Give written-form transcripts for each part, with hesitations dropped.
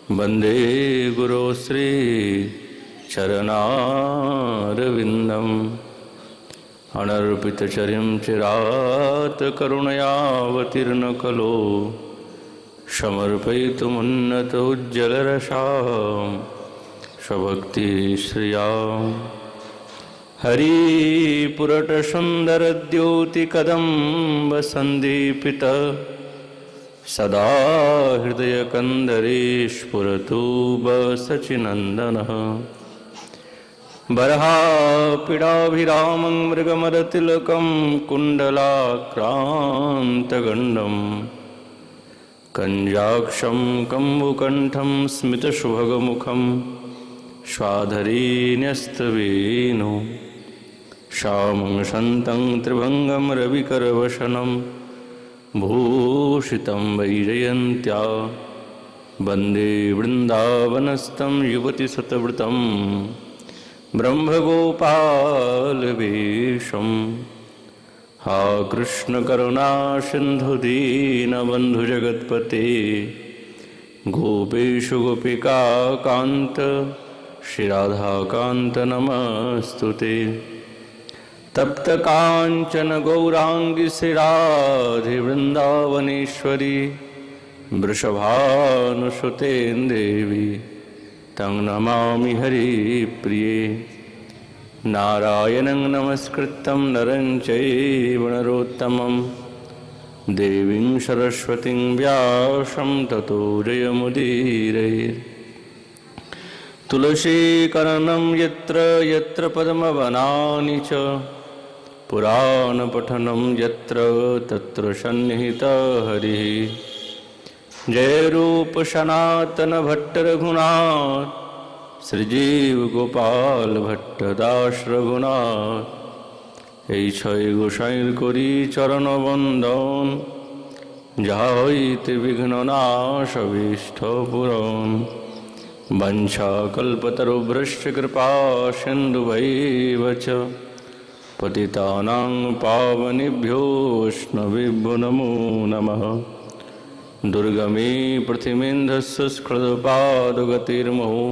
वंदे गुरो श्री चरणारविंदम अनर्पितचर्यं चिरात् करुणयावतीर्ण कलो समर्पयितुमुन्नतोज्ज्वलरसां स्वभक्तिश्रियाम् हरिपुरटसुन्दरद्योतिकदम्बसन्दीपित सदा हृदयकन्दरे स्फुरतु बसचिनन्दनः बर्हापीडाभिरामं मृगमदतिलकं कुण्डलाक्रान्तगण्डं कञ्जाक्षं कम्बुकण्ठं स्मितसुभगमुखं स्वाधरीन्यस्तवेणु श्यामं शन्तं त्रिभङ्गं रविकरवशनं भूषितं वैजयन्त्या वन्दे वृन्दावनस्थं युवतिसतवृतं ब्रह्मगोपालवेशं हा कृष्णकरुणा सिन्धु दीनबन्धु जगत्पते गोपेषु गोपिकान्त श्रीराधाकान्त नमस्तुते तप्त कांचन गौरांगी श्रीराधे वृंदावनेश्वरी वृषभानुसुते देवी तं नमामि हरिप्रिये नारायणं नमस्कृतं नरं चैव नरोत्तमं देवीं सरस्वतीं व्यासं ततो जयमुदीरयेत् तुलसीकरणं यत्र यत्र पद्मवनानि च पुराणपठनं यत्र तत्र सन्निहितः हरिः जय रूप सनातन भट्ट रघुनाथ श्रीजीव गोपाल भट्ट दास रघुनाथ এই ছয় গোসাইর করি চরণ বন্দন যাহা হইতে বিঘ্ন নাশ অভীষ্ট পূরণ वंशाकल्पतरुभ्यश्च कृपा सिन्धुभैव च पतितानां पावनेभ्यो वैष्णवेभ्यो नमो नमः दुर्गमे पृथिवीन्धस्य स्खलत्पादगतिर्मोहो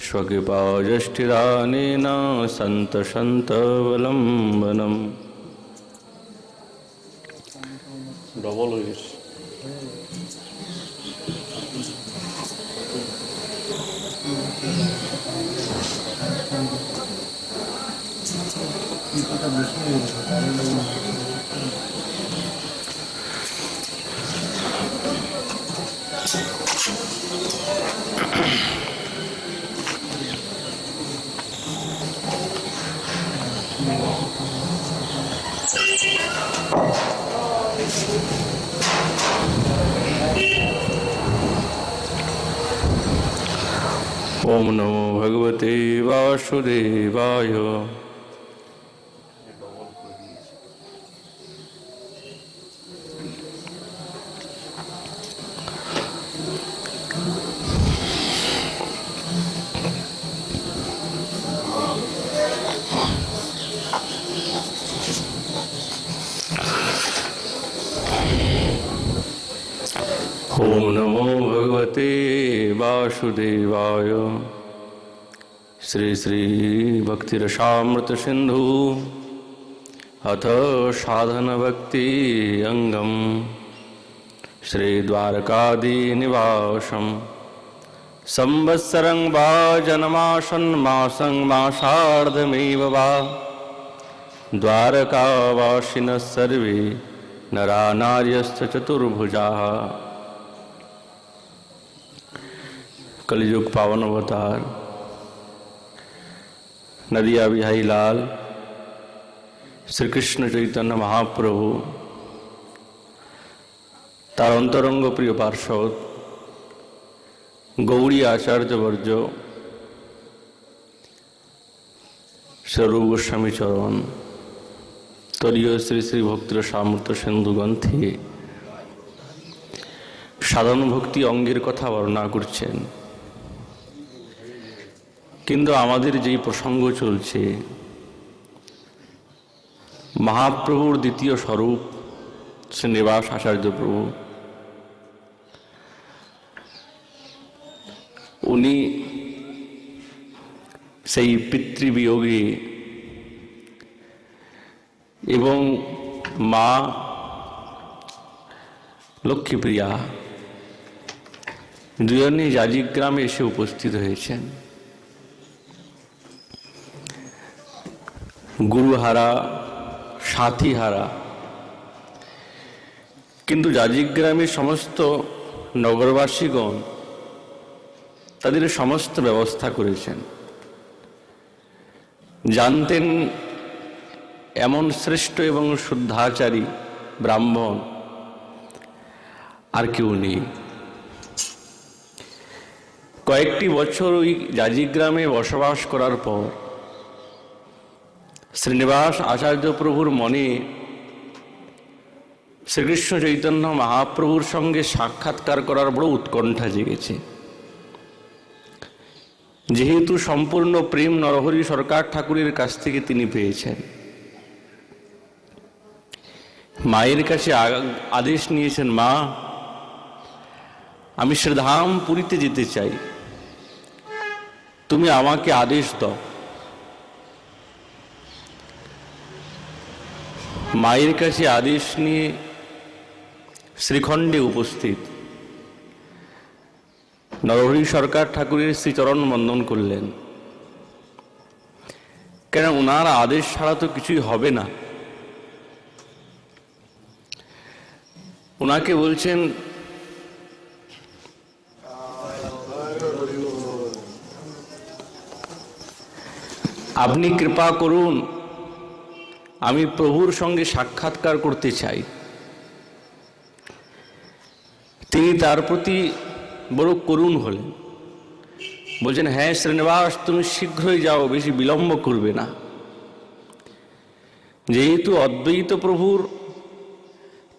स्वकृपाजष्टिदानेन सन्तसन्तवलम्बनम् डबल हो गया ओम नमो भगवते वासुदेवाय ओम नमो भगवते वासुदेवाय श्री श्री भक्तिरसामृत सिंधु अथ साधन भक्ति अंगम श्री द्वारकादी निवासम संवत्सरं वा जन्मासं मासं मासार्धमेव वा द्वारकावासिनः सर्वे नरा नार्यश्च चतुर्भुजाः। कलियुग पावन अवतार नदिया बिहारी लाल श्री कृष्ण चैतन्य महाप्रभु तार अंतरंग प्रिय पार्षद गौड़ी आचार्य वर्ज स्वरूप गोस्वामी चरण तरीय श्री श्री भक्तिर सामर्थ्य सिंधु ग्रंथे साधन भक्ति अंगेर कथा बर्णना करছেন। কিন্তু আমাদের যেই প্রসঙ্গ চলছে महाप्रभुर द्वितीय स्वरूप श्रीनिवास आचार्य प्रभु উনি সেই পিতৃবিয়োগে এবং মা লক্ষ্মীপ্রিয়া দুজনেই জাজিক গ্রামে এসে উপস্থিত হয়েছেন। গুরুহারা, সাথীহারা, কিন্তু জাজিক গ্রামের সমস্ত নগরবাসীগণ তাদের সমস্ত ব্যবস্থা করেছেন। জানতেন এমন শ্রেষ্ঠ এবং শুদ্ধাচারী ব্রাহ্মণ আর কেউ নেই। কয়েকটি বছর ওই জাজিক গ্রামে বসবাস করার পর শ্রীনিবাস আচার্য প্রভুর মনে শ্রীকৃষ্ণ চৈতন্য মহাপ্রভুর সঙ্গে সাক্ষাৎকার করার বড় উৎকণ্ঠা জেগেছে। যেহেতু সম্পূর্ণ প্রেম নরহরি সরকার ঠাকুরের কাছ থেকে তিনি পেয়েছেন, মায়ের কাছে আদেশ নিয়েছেন, মা আমি শ্রীধাম পুরীতে যেতে চাই, তুমি আমাকে আদেশ দাও। মায়ের কাছে আদেশ নিয়ে শ্রীখণ্ডে উপস্থিত নরহরি সরকার ঠাকুরের শ্রীচরণ বন্দন করলেন। কেন ওনার আদেশ ছাড়া তো কিছুই হবে না। ওনাকে বলছেন, আপনি কৃপা করুন, আমি প্রভুর সঙ্গে সাক্ষাৎকার করতে চাই। তিনি তার প্রতি বড় করুণ হলেন, বলছেন, হ্যাঁ শ্রীনিবাস, তুমি শীঘ্রই যাও, বেশি বিলম্ব করবে না। যেহেতু অদ্বৈত প্রভুর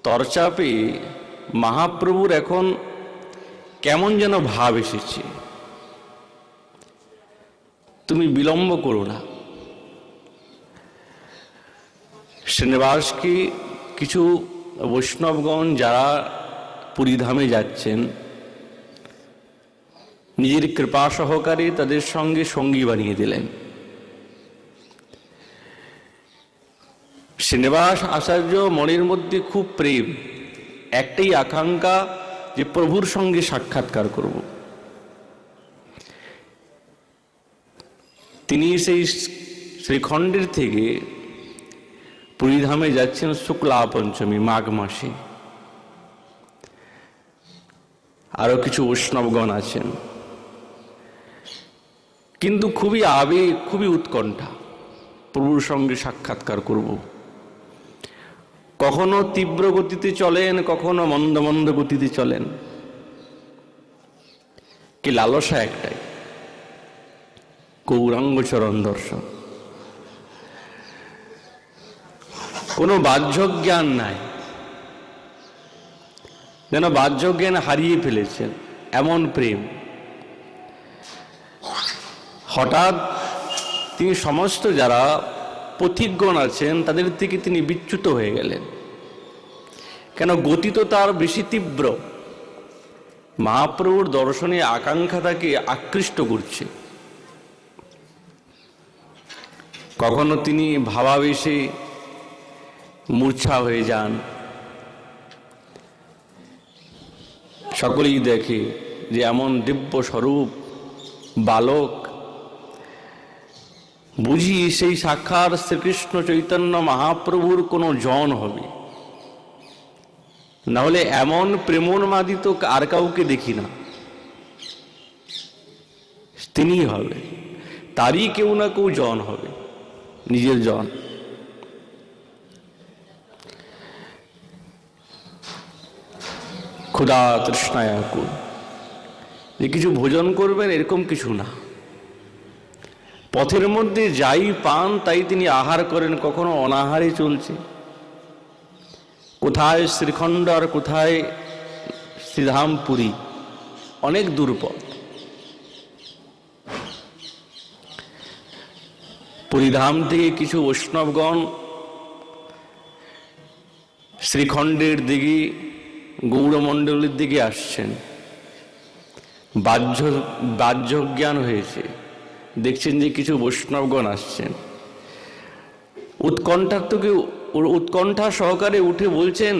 তরচাপে মহাপ্রভুর এখন কেমন যেন ভাব এসেছে, তুমি বিলম্ব করো না। শ্রীনিবাসকে কিছু বৈষ্ণবগণ যারা পুরীধামে যাচ্ছেন, নিজের কৃপা সহকারে তাদের সঙ্গে সঙ্গী বানিয়ে দিলেন। শ্রীনিবাস আচার্য মনের মধ্যে খুব প্রেম, একটাই আকাঙ্ক্ষা যে প্রভুর সঙ্গে সাক্ষাৎকার করব। তিনি সেই শ্রীখণ্ডের থেকে পুরীধামে যাচ্ছেন শুক্লা পঞ্চমী, মাঘ মাসে। আরো কিছু বৈষ্ণবগণ আছেন, কিন্তু খুবই আবেগ, খুবই উৎকণ্ঠা, প্রভুর সঙ্গে সাক্ষাৎকার করব। কখনো তীব্র গতিতে চলেন, কখনো মন্দ মন্দ গতিতে চলেন, কি লালসা একটাই, গৌরাঙ্গ চরণ দর্শন। কোনো বাহ্য জ্ঞান নাই, যেন বাহ্য জ্ঞান হারিয়ে ফেলেছেন, এমন প্রেম। হঠাৎ তিনি সমস্ত যারা পথিকগণ আছেন তাদের থেকে তিনি বিচ্যুত হয়ে গেলেন। কেন, গতি তো তার বেশি তীব্র, মহাপ্রভুর দর্শনে আকাঙ্ক্ষা তাকে আকৃষ্ট করছে। কখনো তিনি ভাবাবেশে মূর্ছা হয়ে যান, সকলেই দেখে যে এমন দিব্য স্বরূপ বালক, বুঝি সেই সাক্ষাৎ শ্রীকৃষ্ণ চৈতন্য মহাপ্রভুর কোনো জন হবে, না হলে এমন প্রেমোন্মাদি তো আর কাউকে দেখি না, তিনিই হবে, তারই কেউ না কেউ জন হবে, নিজের জন। ক্ষুধা তৃষ্ণায় আকুল, যে কিছু ভোজন করবেন এরকম কিছু না। পথের মধ্যে যাই পান তাই তিনি আহার করেন, কখনো অনাহারে চলছে। কোথায় শ্রীখণ্ড আর কোথায় শ্রীধাম পুরী, অনেক দূর পথ। পুরীধাম থেকে কিছু বৈষ্ণবগণ শ্রীখণ্ডের দিকে, গৌরমণ্ডলের দিকে আসছেন। বাহ্যজ্ঞান হয়েছে। দেখছেন যে কিছু বৈষ্ণবগণ আসছেন, উৎকণ্ঠা সহকারে উঠে বলছেন,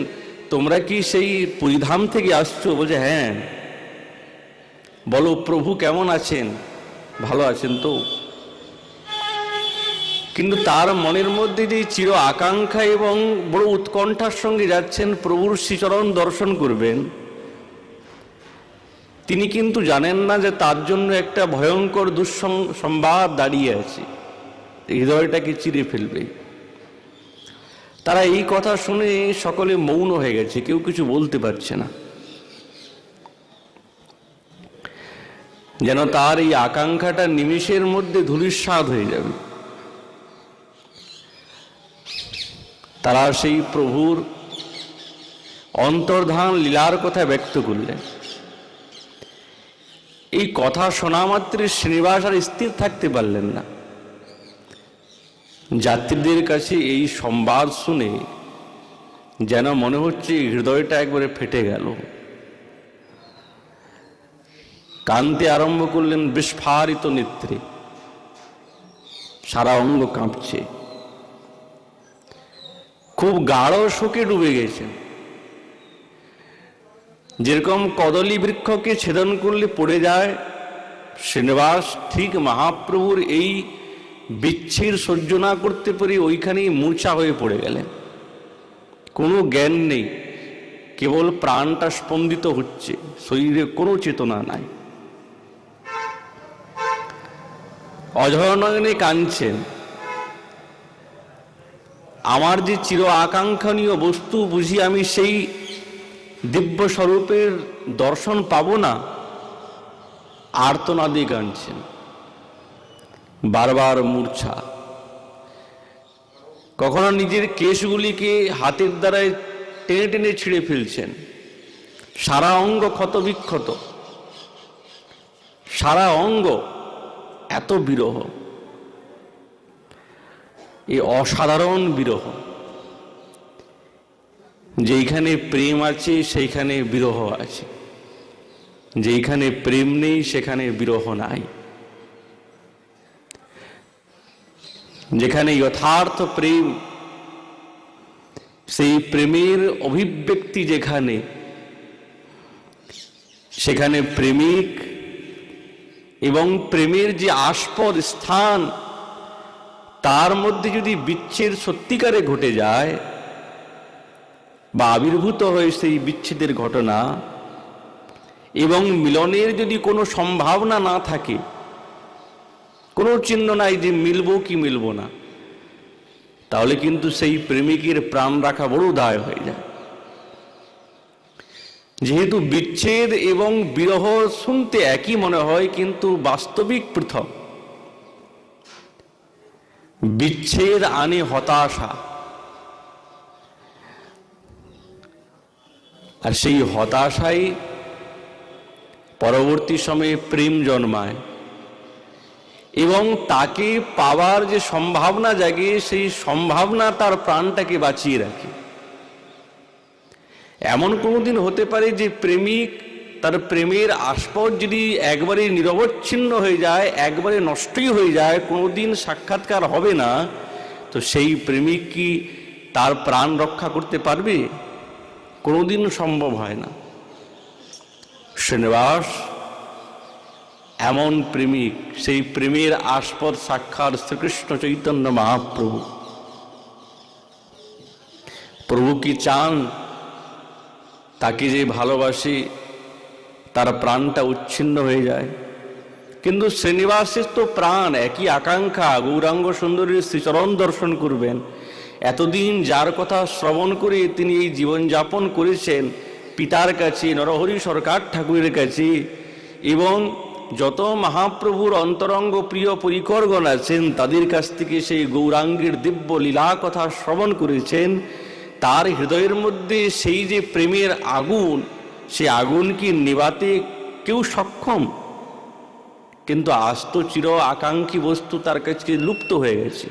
তোমরা কি সেই পুরীধাম থেকে আসছো? বলছে হ্যাঁ। বলো প্রভু কেমন আছেন? ভালো আছেন তো? কিন্তু তার মনের মধ্যে যে চির আকাঙ্ক্ষা এবং বড় উৎকণ্ঠার সঙ্গে যাচ্ছেন প্রভুর শ্রীচরণ দর্শন করবেন, তিনি কিন্তু জানেন না যে তার জন্য একটা ভয়ঙ্কর দুঃসংবাদ দাঁড়িয়ে আছে, হৃদয়টাকে চিরে ফেলবে। তারা এই কথা শুনে সকলে মৌন হয়ে গেছে, কেউ কিছু বলতে পারছে না, যেন তার এই আকাঙ্ক্ষাটা নিমেষের মধ্যে ধূলিসাৎ হয়ে যাবে। তারা সেই প্রভুর অন্তর্ধান লীলার কথা ব্যক্ত করলেন। এই কথা শোনা মাত্র শ্রীনিবাস আর স্থির থাকতে পারলেন না। যাত্রীদের কাছে এই সংবাদ শুনে যেন মনে হচ্ছে হৃদয়টা একবারে ফেটে গেল। কাঁদতে আরম্ভ করলেন বিস্ফারিত নেত্রে, সারা অঙ্গ কাঁপছে, খুব গাঢ় শোকে ডুবে গেছেন। যেরকম কদলী বৃক্ষকে ছেদন করলে পড়ে যায়, শ্রীনিবাস ঠিক মহাপ্রভুর এই বিচ্ছির সহ্য না করতে পেরে ওইখানেই মূর্ছা হয়ে পড়ে গেলেন। কোনো জ্ঞান নেই, কেবল প্রাণটা স্পন্দিত হচ্ছে, শরীরে কোনো চেতনা নাই। অঝর নয়নে কাঁদছেন, আমার যে চির আকাঙ্ক্ষণীয় বস্তু বুঝি আমি সেই দিব্য স্বরূপের দর্শন পাব না, আর্তনাদে কাঁদছেন, বারবার মূর্ছা। কখনো নিজের কেশগুলিকে হাতের দ্বারায় টেনে টেনে ছিঁড়ে ফেলছেন, সারা অঙ্গ ক্ষতবিক্ষত, সারা অঙ্গ, এত বিরহ, এই অসাধারণ বিরহ। যেইখানে প্রেম আছে সেইখানে বিরহ আছে, যেইখানে প্রেম নেই সেখানে বিরহ নাই। যেখানে যথার্থ প্রেম, সেই প্রেমের অভিব্যক্তি যেখানে, সেখানে প্রেমিক এবং প্রেমের যে আস্পদ স্থান, তার মধ্যে যদি বিচ্ছেদ সত্যিকারে ঘটে যায় বা আবির্ভূত হয় সেই বিচ্ছেদের ঘটনা, এবং মিলনের যদি কোনো সম্ভাবনা না থাকে, কোনো চিহ্ন নাই যে মিলবো কি মিলবো না, তাহলে কিন্তু সেই প্রেমিকের প্রাণ রাখা বড় দায় হয়ে যায়। যেহেতু বিচ্ছেদ এবং বিরহ শুনতে একই মনে হয়, কিন্তু বাস্তবিক পৃথক। বিচ্ছেদ আনে হতাশা, আর সেই হতাশাই পরবর্তী সময়ে প্রেম জন্মায় এবং তাকে পাওয়ার যে সম্ভাবনা জাগে, সেই সম্ভাবনা তার প্রাণটাকে বাঁচিয়ে রাখে। এমন কোনোদিন হতে পারে যে প্রেমিক তার প্রেমের আস্পদ যদি একবারে নিরবচ্ছিন্ন হয়ে যায়, একবারে নষ্টই হয়ে যায়, কোনোদিন সাক্ষাৎকার হবে না, তো সেই প্রেমিক কি তার প্রাণ রক্ষা করতে পারবে? কোনোদিন সম্ভব হয় না। শ্রীনিবাস এমন প্রেমিক, সেই প্রেমের আস্পদ সাক্ষাৎ শ্রীকৃষ্ণ চৈতন্য মহাপ্রভু। প্রভু কি চান তাকে যে ভালোবাসে তার প্রাণটা উচ্ছিন্ন হয়ে যায়? কিন্তু শ্রীনিবাসের তো প্রাণ, একই আকাঙ্ক্ষা, গৌরাঙ্গ সুন্দরীর শ্রীচরণ দর্শন করবেন। এতদিন যার কথা শ্রবণ করে তিনি এই জীবনযাপন করেছেন, পিতার কাছে, নরহরি সরকার ঠাকুরের কাছে, এবং যত মহাপ্রভুর অন্তরঙ্গ প্রিয় পরিকরগণ আছেন তাদের কাছ থেকে সেই গৌরাঙ্গের দিব্য লীলা কথা শ্রবণ করেছেন, তার হৃদয়ের মধ্যে সেই যে প্রেমের আগুন, সে আগুন কি নেভাতে কেউ সক্ষম? কিন্তু আজ তো চির আকাঙ্ক্ষী বস্তু তার কাছে লুপ্ত হয়ে গেছে।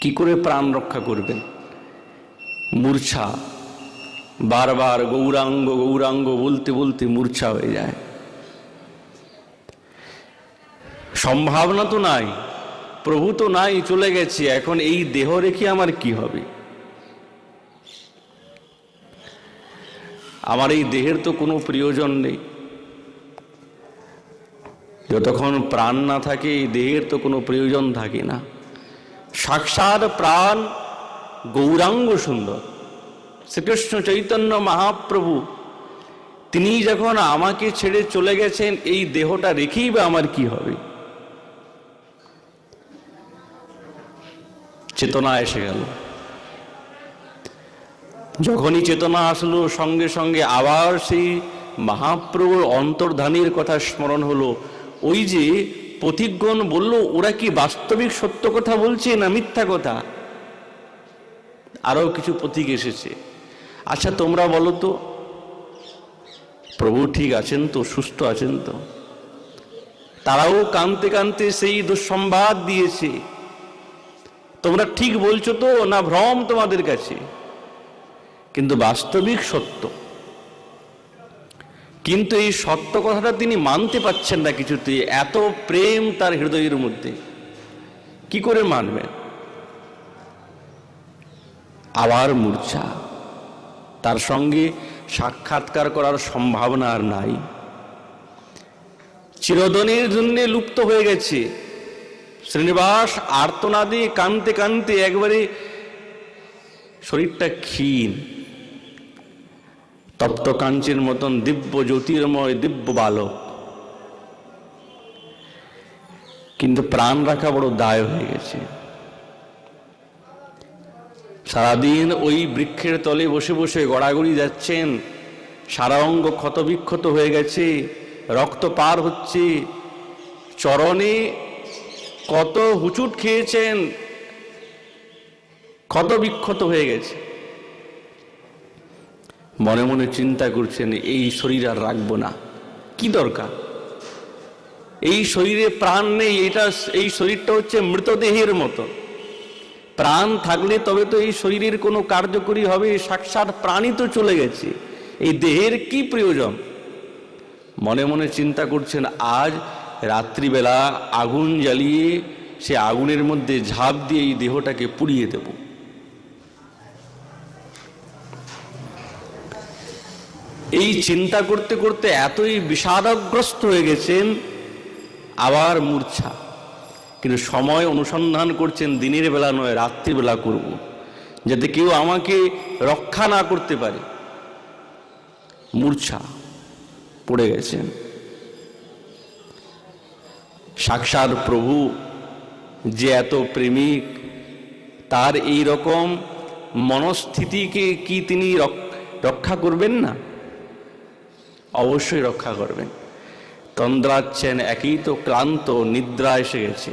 কি করে প্রাণ রক্ষা করবেন? মূর্ছা, বারবার গৌরাঙ্গ গৌরাঙ্গ বলতে বলতে মূর্ছা হয়ে যায়। সম্ভাবনা তো নাই, প্রভু তো নাই, চলে গেছে, এখন এই দেহ রেখে আমার কি হবে? আমার এই দেহের তো কোনো প্রয়োজন নেই। যতক্ষণ প্রাণ না থাকে এই দেহের তো কোনো প্রয়োজন থাকে না। সাক্ষাৎ প্রাণ গৌরাঙ্গ সুন্দর শ্রীকৃষ্ণ চৈতন্য মহাপ্রভু, তিনি যখন আমাকে ছেড়ে চলে গেছেন, এই দেহটা রেখেই বা আমার কি হবে? চেতনা এসে গেল। যখনই চেতনা আসলো, সঙ্গে সঙ্গে আবার সেই মহাপ্রভুর অন্তর্ধানের কথা স্মরণ হলো। ওই যে পথিকগণ বলল, ওরা কি বাস্তবিক সত্য কথা বলছে না মিথ্যা কথা? আরো কিছু পথিক এসেছে, আচ্ছা তোমরা বলো তো, প্রভু ঠিক আছেন তো, সুস্থ আছেন তো? তারাও কাঁদতে কাঁদতে সেই দুঃসংবাদ দিয়েছে, তোমরা ঠিক বলছো তো, না ভ্রম তোমাদের কাছে? কিন্তু বাস্তবিক সত্য। কিন্তু এই সত্য কথাটা তিনি মানতে পারছেন না কিছুতে। এত প্রেম তার হৃদয়ের মধ্যে, কি করে মানবেন? আবার মূর্ছা, তার সঙ্গে সাক্ষাৎকার করার সম্ভাবনা আর নাই, চিরদিনের জন্য লুপ্ত হয়ে গেছে। শ্রীনিবাস আর্তনাদে কাঁদতে কাঁদতে একবারে শরীরটা ক্ষীণ, তপ্ত কাঞ্চের মতন দিব্য জ্যোতির্ময় দিব্য বালক, কিন্তু প্রাণ রাখা বড় দায় হয়ে গেছে। সারাদিন ওই বৃক্ষের তলে বসে বসে গড়াগড়ি যাচ্ছেন, সারা অঙ্গ ক্ষত বিক্ষত হয়ে গেছে, রক্ত পার হচ্ছে, চরণে কত হুচুট খেয়েছেন, ক্ষত বিক্ষত হয়ে গেছে। মনে মনে চিন্তা করছেন, এই শরীর আর রাখবো না, কি দরকার? এই শরীরে প্রাণ নেই, এই শরীরটা হচ্ছে মৃতদেহের মতো। প্রাণ থাকলে তবে তো এই শরীরের কোনো কার্যকরী হবে। সাক্ষাৎ প্রাণই তো চলে গেছে, এই দেহের কি প্রয়োজন? মনে মনে চিন্তা করছেন, আজ রাত্রিবেলা আগুন জ্বালিয়ে সে আগুনের মধ্যে ঝাঁপ দিয়ে এই দেহটাকে পুড়িয়ে দেব। এই চিন্তা করতে করতে এতই বিষাদগ্রস্ত হয়ে গেছেন, আবার মূর্ছা। কিন্তু সময় অনুসন্ধান করছেন, দিনের বেলা নয়, রাত্রিবেলা করব, যাতে কেউ আমাকে রক্ষা না করতে পারে। মূর্ছা পড়ে গেছেন। সাক্ষাৎ প্রভু যে এত প্রেমিক, তার এই রকম মনস্থিতিকে কি তিনি রক্ষা করবেন না? অবশ্যই রক্ষা করবেন। তন্দ্রাচ্ছেন, একই তো ক্লান্ত, নিদ্রা এসে গেছে।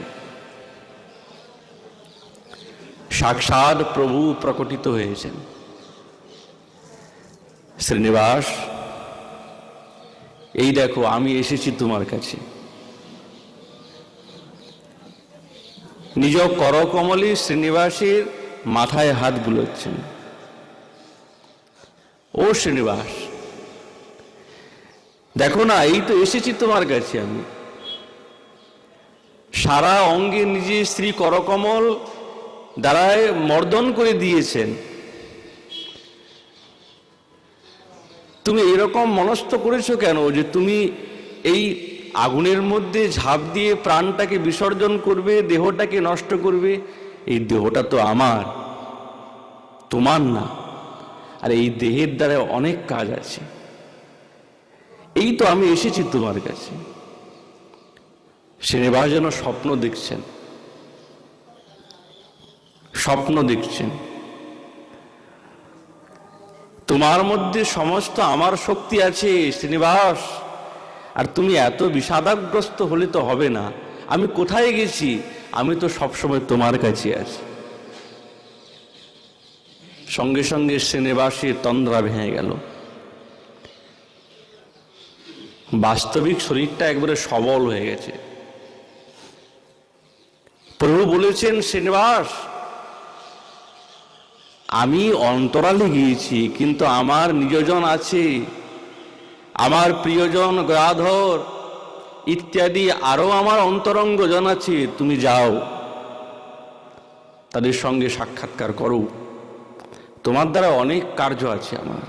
সাক্ষাৎ প্রভু প্রকটিত হয়েছেন। শ্রীনিবাস, এই দেখো আমি এসেছি তোমার কাছে। নিজ করকমলে শ্রীনিবাসের মাথায় হাত বুলোচ্ছেন। ও শ্রীনিবাস, দেখো না, এই তো এসেছি তোমার কাছে আমি। সারা অঙ্গে নিজে শ্রী করকমল দ্বারায় মর্দন করে দিয়েছেন। তুমি এরকম মনস্থ করেছো কেন যে তুমি এই আগুনের মধ্যে ঝাঁপ দিয়ে প্রাণটাকে বিসর্জন করবে, দেহটাকে নষ্ট করবে? এই দেহটা তো আমার, তোমার না। আর এই দেহের দ্বারা অনেক কাজ আছে। এই তো আমি এসেছি তোমার কাছে। শ্রীনিবাস যেন স্বপ্ন দেখছেন, স্বপ্ন দেখছেন। তোমার মধ্যে সমস্ত আমার শক্তি আছে শ্রীনিবাস, আর তুমি এত বিষাদগ্রস্ত হলে তো হবে না। আমি কোথায় গেছি? আমি তো সবসময় তোমার কাছে আছি। সঙ্গে সঙ্গে শ্রীনিবাসের তন্দ্রা ভেঙে গেল। বাস্তবিক শরীরটা একবারে সবল হয়ে গেছে। প্রভু বলেছেন, শ্রীনিবাস আমি অন্তরালে গিয়েছি, কিন্তু আমার নিজজন আছে, আমার প্রিয়জন গদাধর ইত্যাদি আরো আমার অন্তরঙ্গ জন আছে। তুমি যাও, তাদের সঙ্গে সাক্ষাৎকার করো, তোমার দ্বারা অনেক কার্য আছে আমার।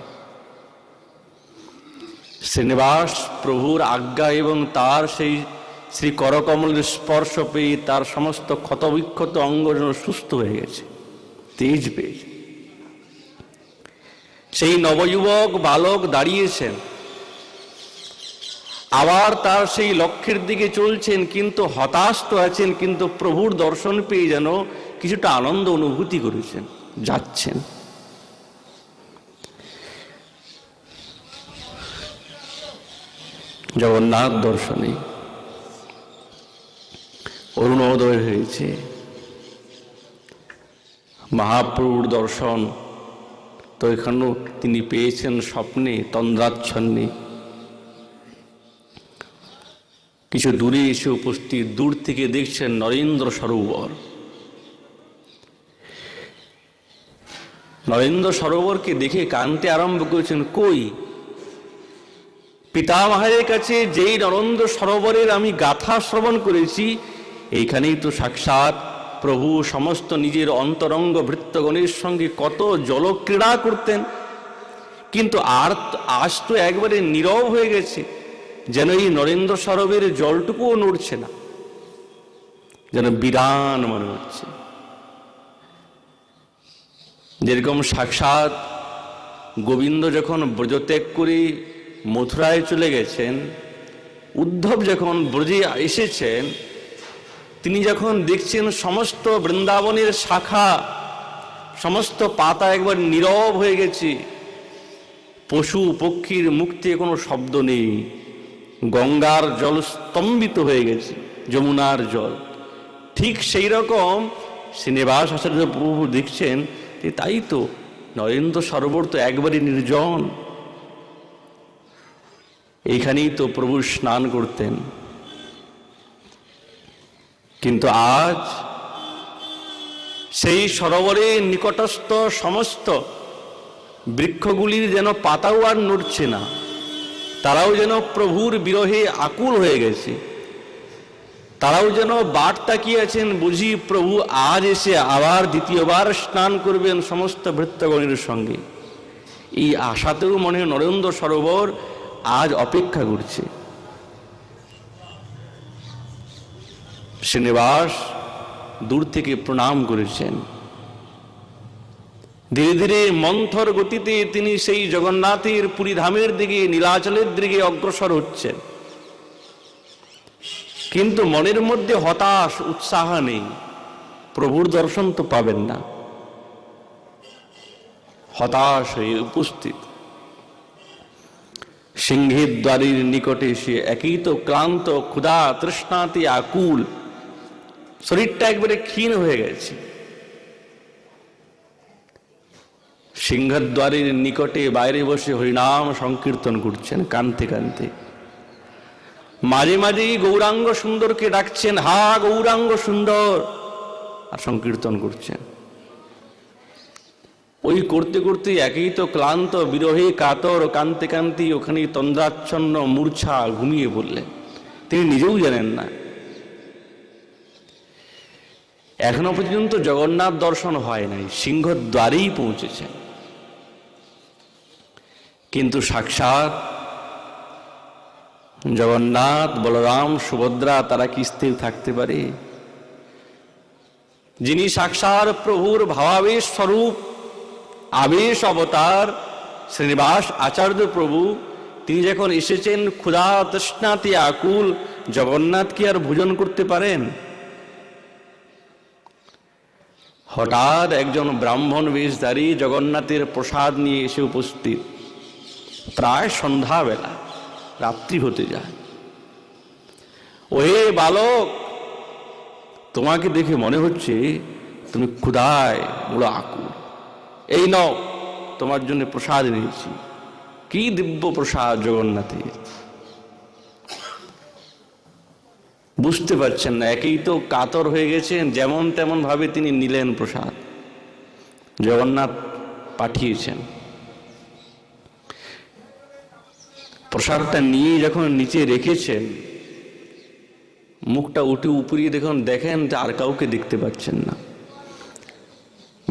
শ্রীনিবাস প্রভুর আজ্ঞা এবং তার সেই শ্রী করকমলের স্পর্শ পেয়ে তার সমস্ত ক্ষতবিক্ষত অঙ্গ যেন সুস্থ হয়ে গেছে, তেজ পেয়েছে। সেই নবযুবক বালক দাঁড়িয়েছেন, আবার তার সেই লক্ষ্যের দিকে চলছেন, কিন্তু হতাশ তো আছেন, কিন্তু প্রভুর দর্শন পেয়ে যেন কিছুটা আনন্দ অনুভূতি করেছেন, যাচ্ছেন। জগন্নাথ দর্শনে অরুণোদয় হয়েছে, মহাপ্রভুর দর্শন তো এখানেও তিনি পেয়েছেন স্বপ্নে তন্দ্রাচ্ছন্নে। কিছু দূরে এসে উপস্থিত, দূর থেকে দেখছেন নরেন্দ্র সরোবর। নরেন্দ্র সরোবরকে দেখে কাঁদতে আরম্ভ করেছেন। কই, পিতামহের কাছে যেই নরেন্দ্র সরোবরের আমি গাথা শ্রবণ করেছি, এইখানেই তো সাক্ষাৎ প্রভু সমস্ত নিজের অন্তরঙ্গ ভৃত্যগণের সঙ্গে কত জলক্রীড়া করতেন, কিন্তু আজ তো একবারে নীরব হয়ে গেছে, যেন এই নরেন্দ্র সরোবরের জলটুকুও নড়ছে না, যেন বিরান মনে হচ্ছে। যেরকম সাক্ষাৎ গোবিন্দ যখন ব্রজত্যাগ করে মথুরায় চলে গেছেন, উদ্ধব যখন ব্রজে এসেছেন, তিনি যখন দেখছেন সমস্ত বৃন্দাবনের শাখা, সমস্ত পাতা একবার নীরব হয়ে গেছে, পশু পক্ষীর মুখ থেকে কোনো শব্দ নেই, গঙ্গার জল স্তম্ভিত হয়ে গেছে, যমুনার জল। ঠিক সেই রকম শ্রীনিবাস আচার্য প্রভু দেখছেন, তাই তো নরেন্দ্র সরোবর তো একবারই নির্জন, এইখানেই তো প্রভু স্নান করতেন। কিন্তু আজ সেই সরোবরের নিকটস্থ সমস্ত বৃক্ষগুলির যেন পাতাও আর নড়ছে না, তারাও যেন প্রভুর বিরহে আকুল হয়ে গেছে, তারাও যেন বাট তাকিয়ে আছেন, বুঝি প্রভু আজ এসে আবার দ্বিতীয়বার স্নান করবেন সমস্ত ভৃত্যগণের সঙ্গে। এই আশাতেও মনে হয় নরেন্দ্র সরোবর আজ অপেক্ষা করছে। শ্রীনিবাস দূর থেকে প্রণাম করেছেন। ধীরে ধীরে মন্থর গতিতে তিনি সেই জগন্নাথের পুরীধামের দিকে, নীলাচলের দিকে অগ্রসর হচ্ছেন, কিন্তু মনের মধ্যে হতাশ, উৎসাহ নেই, প্রভুর দর্শন তো পাবেন না। হতাশ হয়ে উপস্থিত সিংহের দ্বারের নিকটে এসে একই তো ক্লান্ত, ক্ষুধা তৃষ্ণাতে আকুল, শরীরটা একবারে ক্ষীণ হয়ে গেছে। সিংহদ্বারের নিকটে বাইরে বসে হরিনাম সংকীর্তন করছেন কানতে কানতে। মাঝে মাঝেই গৌরাঙ্গ সুন্দরকে ডাকছেন, হা গৌরাঙ্গ সুন্দর, আর সংকীর্তন করছেন। ওই করতে করতে একই তো ক্লান্ত, বিরহে কাতর, কানতে কানতে ওখানে তন্দ্রাচ্ছন্ন মূর্ছা ঘুমিয়ে পড়লেন, তিনি নিজেও জানেন না। এখনো পর্যন্ত জগন্নাথ দর্শন হয় নাই, সিংহদ্বারেই পৌঁছেছেন, কিন্তু সাক্ষাৎ জগন্নাথ, বলরাম, সুভদ্রা তারা কি স্থির থাকতে পারে? যিনি সাক্ষাৎ প্রভুর ভাবাবেশ স্বরূপ, আবেশ অবতার শ্রীনিবাস আচার্য প্রভু, তিনি যখন এসেছেন ক্ষুধা তৃষ্ণাতে আকুল, জগন্নাথ কি আর ভোজন করতে পারেন? হঠাৎ একজন ব্রাহ্মণ বেশধারী জগন্নাথের প্রসাদ নিয়ে এসে উপস্থিত। প্রায় সন্ধ্যাবেলা, রাত্রি হতে যায়। ওহে বালক, তোমাকে দেখে মনে হচ্ছে তুমি ক্ষুধায় বড় আকুল, এই নাও তোমার জন্য প্রসাদ এনেছি। কি দিব্য প্রসাদ জগন্নাথের! বুঝতে পারছেন না, একেই তো কাতর হয়ে গেছেন, যেমন তেমন ভাবে তিনি নিলেন প্রসাদ। জগন্নাথ পাঠিয়েছেন। প্রসাদটা নিয়ে যখন নিচে রেখেছেন, মুখটা উঠে উপরিয়ে দেখেন যে আর কাউকে দেখতে পাচ্ছেন না।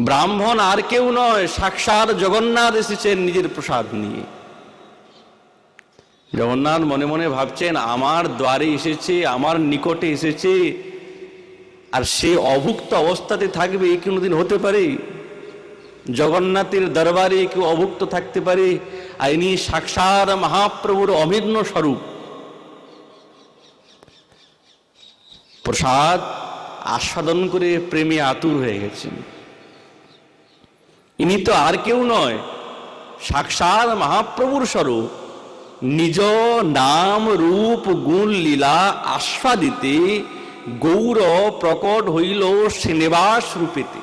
ব্রাহ্মণ আর কেউ নয়, সাক্ষাৎ জগন্নাথ এসেছেন নিজের প্রসাদ নিয়ে। জগন্নাথ মনে মনে ভাবছেন, আমার দ্বারে এসেছে, আমার নিকটে এসেছে, আর সে অভুক্ত অবস্থাতে থাকবে, এ কোনোদিন হতে পারে? জগন্নাথের দরবারে কেউ অভুক্ত থাকতে পারে? আর ইনি সাক্ষাৎ মহাপ্রভুর অভিন্ন স্বরূপ। প্রসাদ আস্বাদন করে প্রেমে আতুর হয়ে গেছেন। ইনি তো আর কেউ নয়, সাক্ষাৎ মহাপ্রভুর স্বরূপ। নিজ নাম রূপ গুণ লীলা আস্বাদিতে গৌর প্রকট হইল শ্রীনিবাস রূপেতে।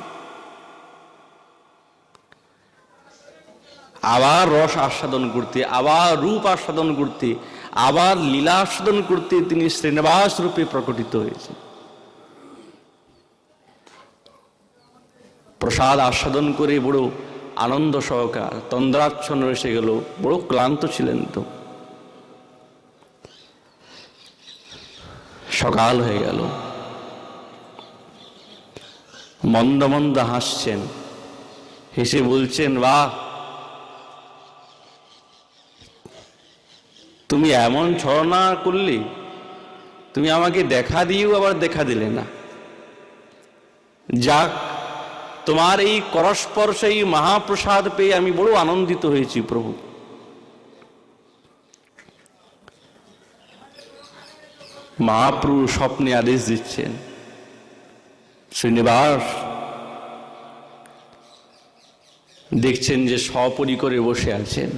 আবার রস আস্বাদন করতে, আবার রূপ আস্বাদন করতে, আবার লীলা আস্বাদন করতে তিনি শ্রীনিবাস রূপে প্রকটিত হয়েছেন। প্রসাদ আস্বাদন করে বড় আনন্দ সহকার তন্দ্রাচ্ছন্ন এসে গেল, বড় ক্লান্ত ছিলেন। তো সকাল হয়ে গেল, মন্দ মন্দ হাসছেন, হেসে বলছেন, বাহ, তুমি এমন ছলনা করলে, তুমি আমাকে দেখা দিয়েও আবার দেখা দিলে না। যাক, তোমার এই করস্পর্শে এই মহাপ্রসাদ পেয়ে আমি বড় আনন্দিত হয়েছি প্রভু। মহাপ্রভু স্বপ্নে আদেশ দিচ্ছেন, শ্রীনিবাস দেখছেন যে সপরিকরে বসে আছেন,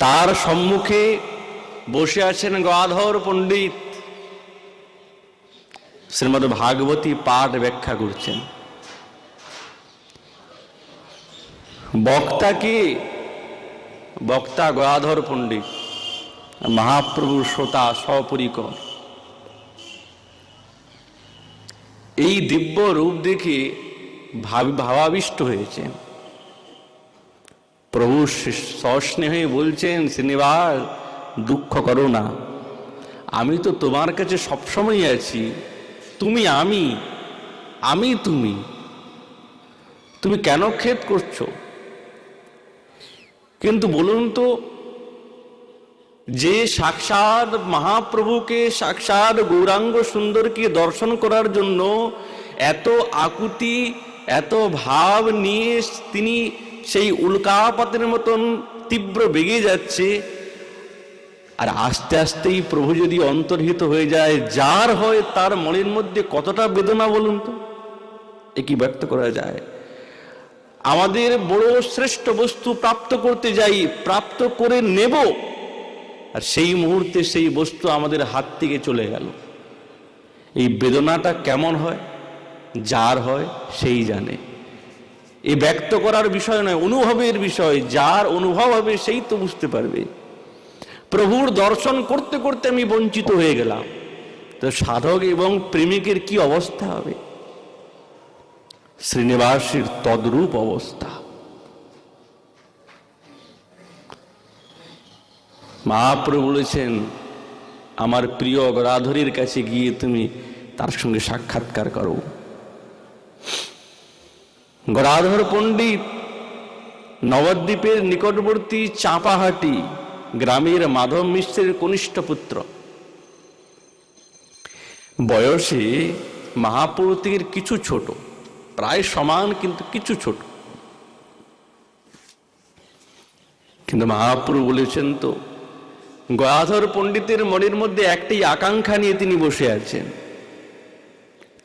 তার সম্মুখে বসে আছেন গদাধর পণ্ডিত, শ্রীমদ্ ভাগবতী পাঠ ব্যাখ্যা করছেন। বক্তা কে? বক্তা গদাধর পণ্ডিত, মহাপ্রভুর শ্রোতা সপরিকর। এই দিব্য রূপ দেখে ভাবাবিষ্ট হয়েছেন। প্রভু সস্নেহে বলছেন, শ্রীনিবাস দুঃখ করো না, আমি তো তোমার কাছে সবসময় আছি। তুমি আমি, আমি তুমি, তুমি কেন খেদ করছো? কিন্তু বলুন তো, যে সাক্ষাৎ মহাপ্রভুকে, সাক্ষাৎ গৌরাঙ্গ সুন্দরকে দর্শন করার জন্য এত আকুতি, এত ভাব নিয়ে তিনি সেই উল্কাপাতের মতন তীব্র বেগে যাচ্ছে, আর আস্তে আস্তেই প্রভু যদি অন্তর্হিত হয়ে যায়, যার হয় তার মনের মধ্যে কতটা বেদনা বলুন তো, এ কি ব্যক্ত করা যায়? আমাদের বড় শ্রেষ্ঠ বস্তু প্রাপ্ত করতে যাই, প্রাপ্ত করে নেব, আর সেই মুহূর্তে সেই বস্তু আমাদের হাত থেকে চলে গেল। এই বেদনাটা কেমন হয়? যার হয় সেই জানে। এ ব্যক্ত করার বিষয় নয়, অনুভবের বিষয়। যার অনুভব হবে সেই তো বুঝতে পারবে। প্রভুর দর্শন করতে করতে আমি বঞ্চিত হয়ে গেলাম, তো সাধক এবং প্রেমিকের কি অবস্থা হবে? শ্রীনিবাসের তদ্রূপ অবস্থা। মহাপ্রভু বলেছেন, আমার প্রিয় গদাধরীর কাছে গিয়ে তুমি তার সঙ্গে সাক্ষাৎকার করো। গদাধর পণ্ডিত নবদ্বীপের নিকটবর্তী চাঁপাহাটি গ্রামের মাধব মিশ্রের কনিষ্ঠ পুত্র। বয়সে মহাপ্রভু থেকে কিছু ছোট, প্রায় সমান, কিন্তু কিছু ছোট। কিন্তু মহাপ্রভু বলেছেন, তো গদাধর পণ্ডিতের মনের মধ্যে একটাই আকাঙ্ক্ষা নিয়ে তিনি বসে আছেন।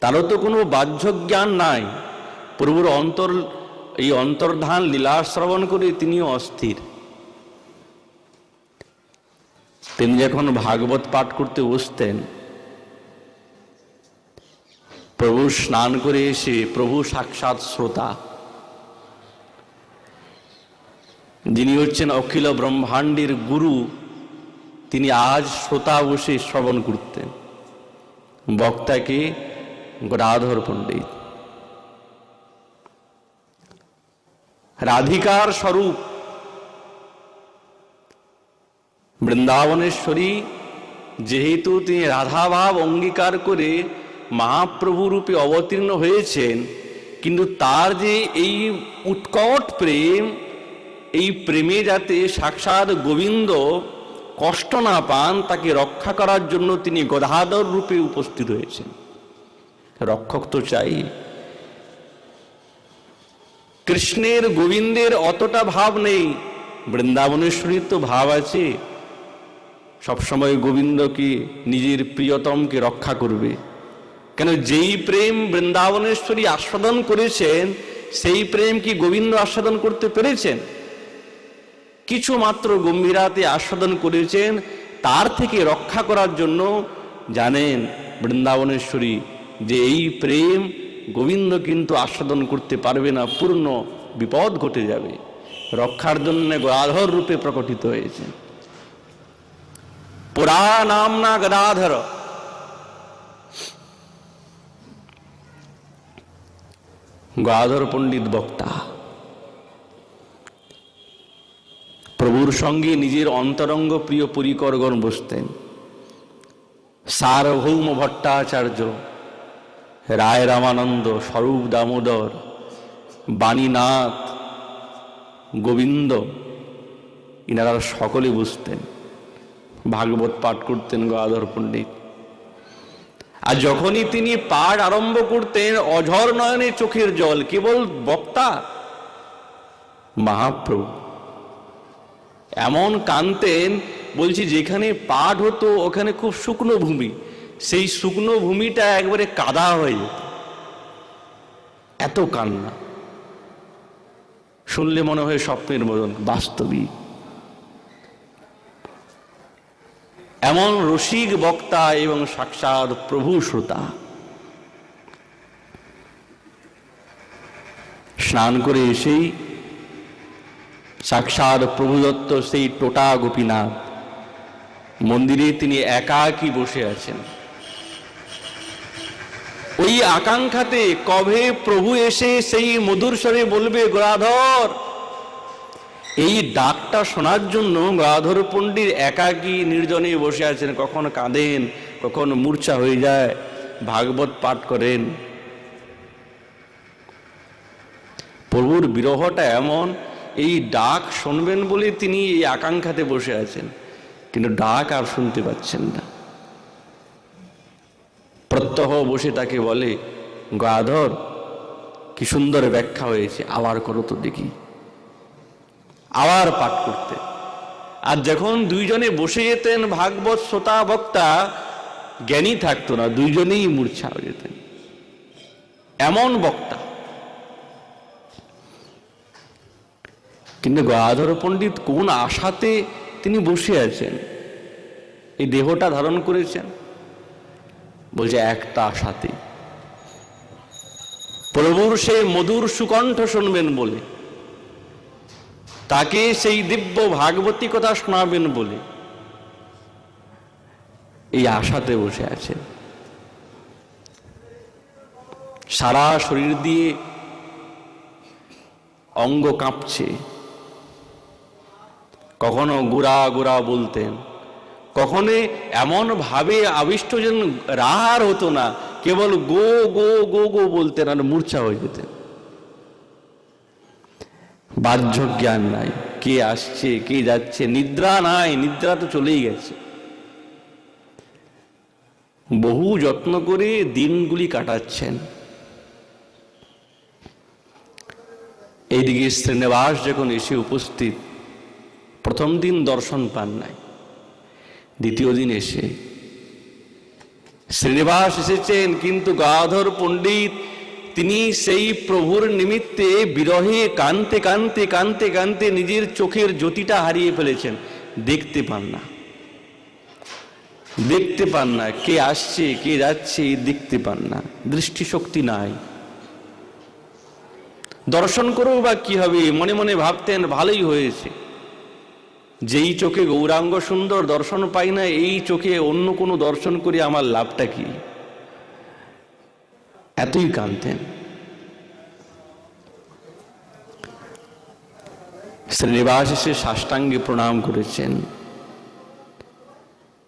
তারও তো কোনো বাহ্য জ্ঞান নাই। প্রভুর এই অন্তর্ধান লীলা শ্রবণ করে তিনিও অস্থির। তিনি যখন ভাগবত পাঠ করতে বসতেন, প্রভু স্নান করে এসে, প্রভু সাক্ষাৎ শ্রোতা, যিনি হচ্ছেন অখিল ব্রহ্মাণ্ডের গুরু, তিনি আজ শ্রোতা বসে শ্রবণ করতেন। বক্তাকে গদাধর পণ্ডিত। রাধিকার স্বরূপ বৃন্দাবনেশ্বরী যেহেতু তিনি রাধাভাব অঙ্গীকার করে মহাপ্রভু রূপে অবতীর্ণ হয়েছেন, কিন্তু তার যে এই উৎকট প্রেম, এই প্রেমে যাতে সাক্ষাৎ গোবিন্দ কষ্ট না পান তাকে রক্ষা করার জন্য তিনি গদাধর রূপে উপস্থিত হয়েছেন। রক্ষক তো চাই। কৃষ্ণের গোবিন্দের অতটা ভাব নেই, বৃন্দাবনেশ্বরীর তো ভাব আছে। সবসময় গোবিন্দকে নিজের প্রিয়তমকে রক্ষা করবে। কেন, যেই প্রেম বৃন্দাবনেশ্বরী আস্বাদন করেছেন সেই প্রেম কি গোবিন্দ আস্বাদন করতে পেরেছেন? কিছু মাত্র গম্ভীরাতে আস্বাদন করেছেন। তার থেকে রক্ষা করার জন্য জানেন বৃন্দাবনেশ্বরী যে এই প্রেম গোবিন্দ কিন্তু আস্বাদন করতে পারবে না, পূর্ণ বিপদ ঘটে যাবে। রক্ষার জন্য গদাধর রূপে প্রকটিত হয়েছে। পুরা নামনা গদাধর, গদাধর পণ্ডিত বক্তা প্রভুর সঙ্গে নিজের অন্তরঙ্গ প্রিয় পরিকরগণ বসতেন। সার্বভৌম ভট্টাচার্য, রায় রামানন্দ, স্বরূপ দামোদর, বাণীনাথ, গোবিন্দ, ইনারা সকলে বুঝতেন। ভাগবত পাঠ করতেন গদাধর পণ্ডিত। আর যখনই তিনি পাঠ আরম্ভ করতেন অঝর নয়নে চোখের জল। কেবল বক্তা, মহাপ্রভু এমন কাঁদতেন, বলছি যেখানে পাঠ হতো ওখানে খুব শুকনো ভূমি, সেই শুকনো ভূমিটা একবারে কাদা হয়ে যেত, এত কান্না। শুনলে মনে হয় স্বপ্নের মতন, বাস্তবিক এমন রসিক বক্তা এবং সাক্ষাৎ প্রভু শ্রোতা। স্নান করে এসেই সাক্ষাৎ প্রভুদত্ত সেই টোটা গোপীনাথ মন্দিরে তিনি একাকী বসে আছেন। ওই আকাঙ্ক্ষাতে কবে প্রভু এসে সেই মধুর স্বরে বলবে গদাধর, এই ডাকটা শোনার জন্য গদাধর পণ্ডিত একাকী নির্জনে বসে আছেন। কখন কাঁদেন, কখন মূর্ছা হয়ে যায়, ভাগবত পাঠ করেন। প্রভুর বিরহটা এমন, এই ডাক শুনবেন বলে তিনি এই আকাঙ্ক্ষাতে বসে আছেন, কিন্তু ডাক আর শুনতে পাচ্ছেন না। প্রত্যহ বসে তাকে বলে, গদাধর কি সুন্দর ব্যাখ্যা হয়েছে, আবার করো তো দেখি। আবার পাঠ করতে। আর যখন দুইজনে বসে যেতেন ভাগবত শ্রোতা বক্তা, জ্ঞানী থাকতো না, দুইজনেই মূর্ছা হয়ে যেতেন, এমন বক্তা। কিন্তু গদাধর পণ্ডিত কোন আশাতে তিনি বসে আছেন, এই দেহটা ধারণ করেছেন? বলছে একটা আশাতে, প্রভুর সেই মধুর সুকণ্ঠ শুনবেন বলে, তাকে সেই দিব্য ভাগবতী কথা শোনাবেন বলে এই আশাতে বসে আছেন। সারা শরীর দিয়ে অঙ্গ কাঁপছে। কখনো গোড়া গোড়া বলতেন, কখনো এমন ভাবে আবিষ্ট যেন রাহার হতো না, কেবল গো গো গো গো বলতেন আর মূর্ছা হয়ে যেতেন। বাহ্য জ্ঞান নাই, কে আসছে কে যাচ্ছে, নিদ্রা নাই, নিদ্রা তো চলেই গেছে। বহু যত্ন করে দিনগুলি কাটাচ্ছেন। এইদিকে শ্রীনিবাস যখন এসে উপস্থিত, প্রথম দিন দর্শন পান নাই, দ্বিতীয় দিন এসে শ্রীনিবাস এসেছেন, কিন্তু গদাধর পণ্ডিত তিনি সেই প্রভুর নিমিত্তে বিরহে কানতে কানতে কানতে কানতে নিজের চোখের জ্যোতিটা হারিয়ে ফেলেছেন। দেখতে পান না, দেখতে পান না, কে আসছে কে যাচ্ছে দেখতে পান না, দৃষ্টিশক্তি নাই। দর্শন করেও বা কি হবে, মনে মনে ভাবতেন ভালোই হয়েছে, যেই চোখে গৌরাঙ্গ সুন্দর দর্শন পাই না, এই চোখে অন্য কোনো দর্শন করে আমার লাভটা কি? এতই কাঁদতেন। শ্রীনিবাস এসে সাষ্টাঙ্গে প্রণাম করেছেন।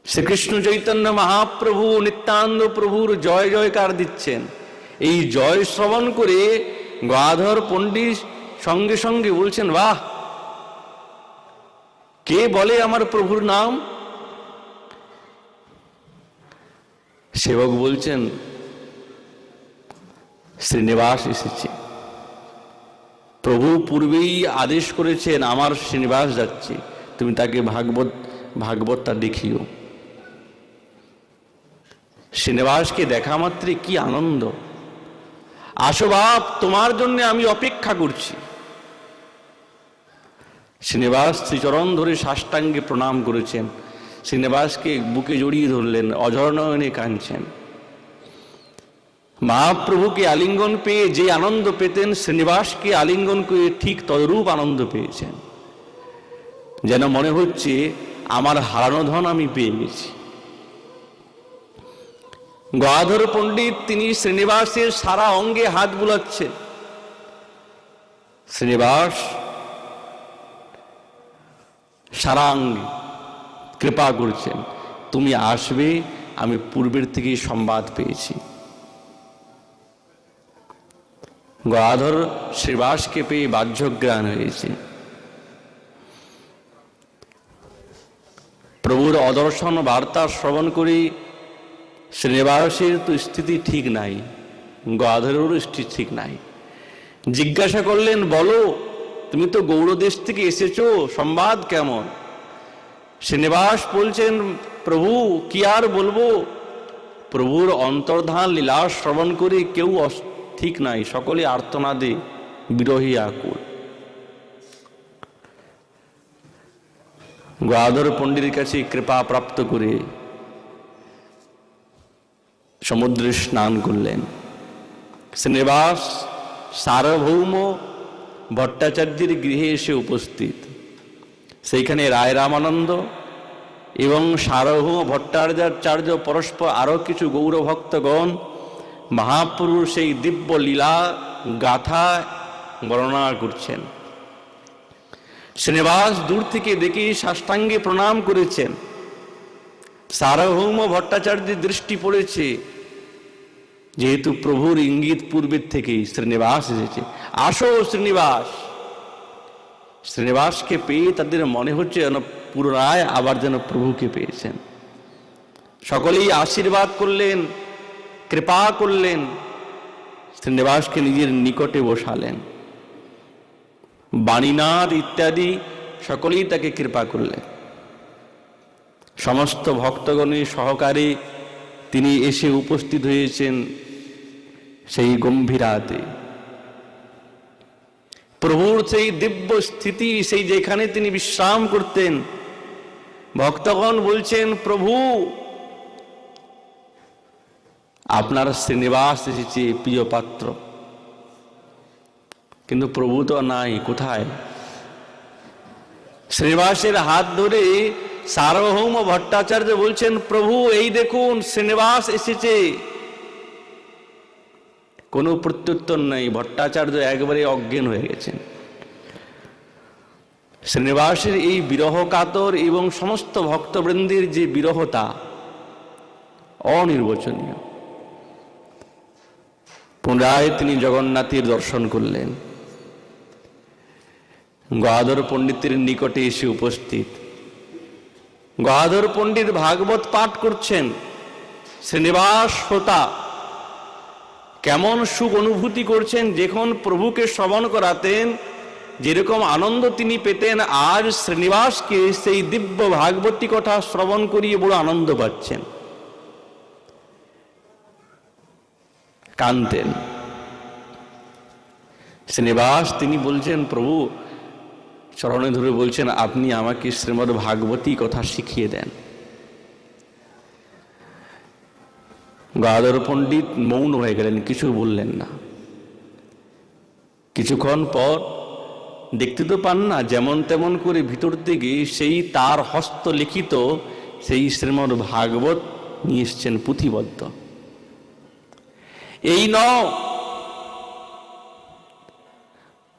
শ্রীকৃষ্ণ চৈতন্য মহাপ্রভু নিত্যানন্দ প্রভুর জয় জয়কার দিচ্ছেন। এই জয় শ্রবণ করে গদাধর পণ্ডিত সঙ্গে সঙ্গে বলছেন, বাহ, কে বলে আমার প্রভুর নাম? সেবক বলছেন, শ্রীনিবাস এসেছে। প্রভু পূর্বেই আদেশ করেছেন, আমার শ্রীনিবাস যাচ্ছে, তুমি তাকে ভাগবতটা দেখিও। শ্রীনিবাসকে দেখা মাত্রে কি আনন্দ! আসো বাপ, তোমার জন্য আমি অপেক্ষা করছি। শ্রীনিবাস শ্রীচরণ ধরে সাষ্টাঙ্গে প্রণাম করেছেন। শ্রীনিবাসকে বুকে জড়িয়ে ধরলেন, অঝর নয়নে কাঁদছেন। মহাপ্রভুকে আলিঙ্গন পেয়ে যে আনন্দ পেতেন, শ্রীনিবাসকে আলিঙ্গন করে ঠিক তদরূপ আনন্দ পেয়েছেন। যেন মনে হচ্ছে আমার হারানো ধন আমি পেয়ে গেছি। গদাধর পণ্ডিত তিনি শ্রীনিবাসের সারা অঙ্গে হাত বুলাচ্ছেন। শ্রীনিবাস সারা অঙ্গে কৃপা করছেন, তুমি আসবে, আমি পূর্বের থেকেই সংবাদ পেয়েছি। গদাধর শ্রীনিবাসকে পেয়ে বাহ্যজ্ঞান হয়েছে। প্রভুর অদর্শন বার্তা শ্রবণ করে শ্রীনিবাসের তো স্থিতি ঠিক নাই, গদাধরেরও স্থিতি ঠিক নাই। জিজ্ঞাসা করলেন, বলো, তুমি তো গৌড়দেশ থেকে এসেছো, সংবাদ কেমন? শ্রীনিবাস বলছেন, প্রভু কি আর বলবো, প্রভুর অন্তর্ধান লীলা শ্রবণ করে কেউ ঠিক নাই, সকলে আর্তনাদে বিরহী আকুল। গদাধর পণ্ডিতের কাছে কৃপা প্রাপ্ত করে সমুদ্রে স্নান করলেন। শ্রীনিবাস সার্বভৌম ভট্টাচার্যের গৃহে এসে উপস্থিত। সেইখানে রায় রামানন্দ এবং সার্বভৌম ভট্টাচার্য পরস্পর আরও কিছু গৌরভক্তগণ মহাপ্রভুর সেই দিব্য লীলা গাথা বর্ণনা করছেন। শ্রীনিবাস দূর থেকে দেখে সাষ্টাঙ্গে প্রণাম করেছেন। সার্বভৌম ভট্টাচার্যের দৃষ্টি পড়েছে, যেহেতু প্রভুর ইঙ্গিত পূর্বের থেকেই শ্রীনিবাস এসেছে, আসো শ্রীনিবাস। শ্রীনিবাসকে পেয়ে তাদের মনে হচ্ছে যেন পুনরায় আবার যেন প্রভুকে পেয়েছেন। সকলেই আশীর্বাদ করলেন, কৃপা করলেন, শ্রীনিবাসকে নিজের নিকটে বসালেন। বাণীনাথ ইত্যাদি সকলেই তাকে কৃপা করলেন। সমস্ত ভক্তগণের সহকারে তিনি এসে উপস্থিত হয়েছেন সেই গম্ভীরাতে। প্রভুর সেই দিব্য স্থিতি, সেই যেখানে তিনি বিশ্রাম করতেন, ভক্তগণ বলছেন, প্রভু আপনার শ্রীনিবাস এসেছে, প্রিয় পাত্র। কিন্তু প্রভু তো নাই, কোথায়? শ্রীনিবাসের হাত ধরে সার্বভৌম ভট্টাচার্য বলছেন, প্রভু এই দেখুন শ্রীনিবাস এসেছে। কোনো প্রত্যুত্তর নেই, ভট্টাচার্য একবারে অজ্ঞান হয়ে গেছেন। শ্রীনিবাসের এই বিরহ কাতর এবং সমস্ত ভক্তবৃন্দের যে বিরহতা অনির্বচনীয়। পুনরায় তিনি জগন্নাথের দর্শন করলেন। গদাধর পণ্ডিতের নিকটে এসে উপস্থিত। গদাধর পণ্ডিত ভাগবত পাঠ করছেন। শ্রীনিবাস শ্রোতা কেমন সুখ অনুভূতি করছেন, যখন প্রভুকে শ্রবণ করাতেন যেরকম আনন্দ তিনি পেতেন, আজ শ্রীনিবাসকে সেই দিব্য ভাগবতী কথা শ্রবণ করিয়ে বড় আনন্দ পাচ্ছেন, কাঁদতেন। শ্রীনিবাস তিনি বলছেন, প্রভু চরণে ধরে বলছেন, আপনি আমাকে শ্রীমদ্ ভাগবতী কথা শিখিয়ে দেন। গদাধর পণ্ডিত মৌন হয়ে গেলেন, কিছু বললেন না। কিছুক্ষণ পর দেখতে তো পান না, যেমন তেমন করে ভিতর থেকে সেই তার হস্তলিখিত সেই শ্রীমদ্ ভাগবত নিয়ে এসছেন পুঁথিবদ্ধ। এই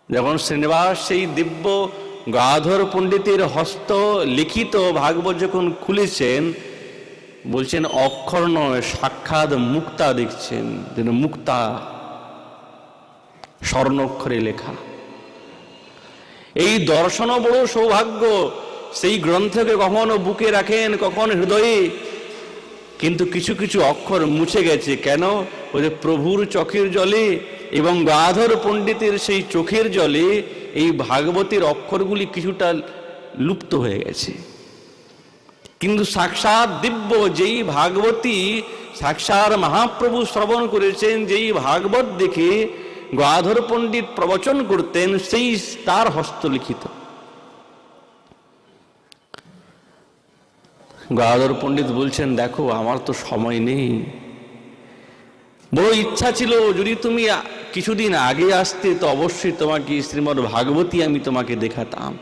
যখন শ্রীনিবাস সেই দিব্য গাধর পণ্ডিতের হস্ত লিখিত ভাগবত যখন খুলেছেন, বলছেন অক্ষর নয়, সাক্ষাৎ মুক্তা দেখছেন, যেন মুক্তা স্বর্ণাক্ষরে লেখা। এই দর্শনও বড় সৌভাগ্য। সেই গ্রন্থকে কখনো বুকে রাখেন, কখনো হৃদয়ে, কিন্তু কিছু কিছু অক্ষর মুছে গেছে। কেন? ওই যে প্রভুর চোখের জলে এবং গাধর পণ্ডিতের সেই চোখের জলে এই ভাগবতের অক্ষরগুলি কিছুটা লুপ্ত হয়ে গেছে। কিন্তু সাক্ষাৎ দিব্য যেই ভাগবতী সাক্ষাৎ মহাপ্রভু শ্রবণ করেছেন, যেই ভাগবত দেখে গাধর পণ্ডিত প্রবচন করতেন, সেই তার হস্তলিখিত। গাধর পণ্ডিত বলছেন, দেখো আমার তো সময় নেই, বড় ইচ্ছা ছিল যদি তুমি কিছুদিন আগে আসতে তো অবশ্যই তোমাকে শ্রীমদ্ ভাগবতী আমি তোমাকে দেখাতাম।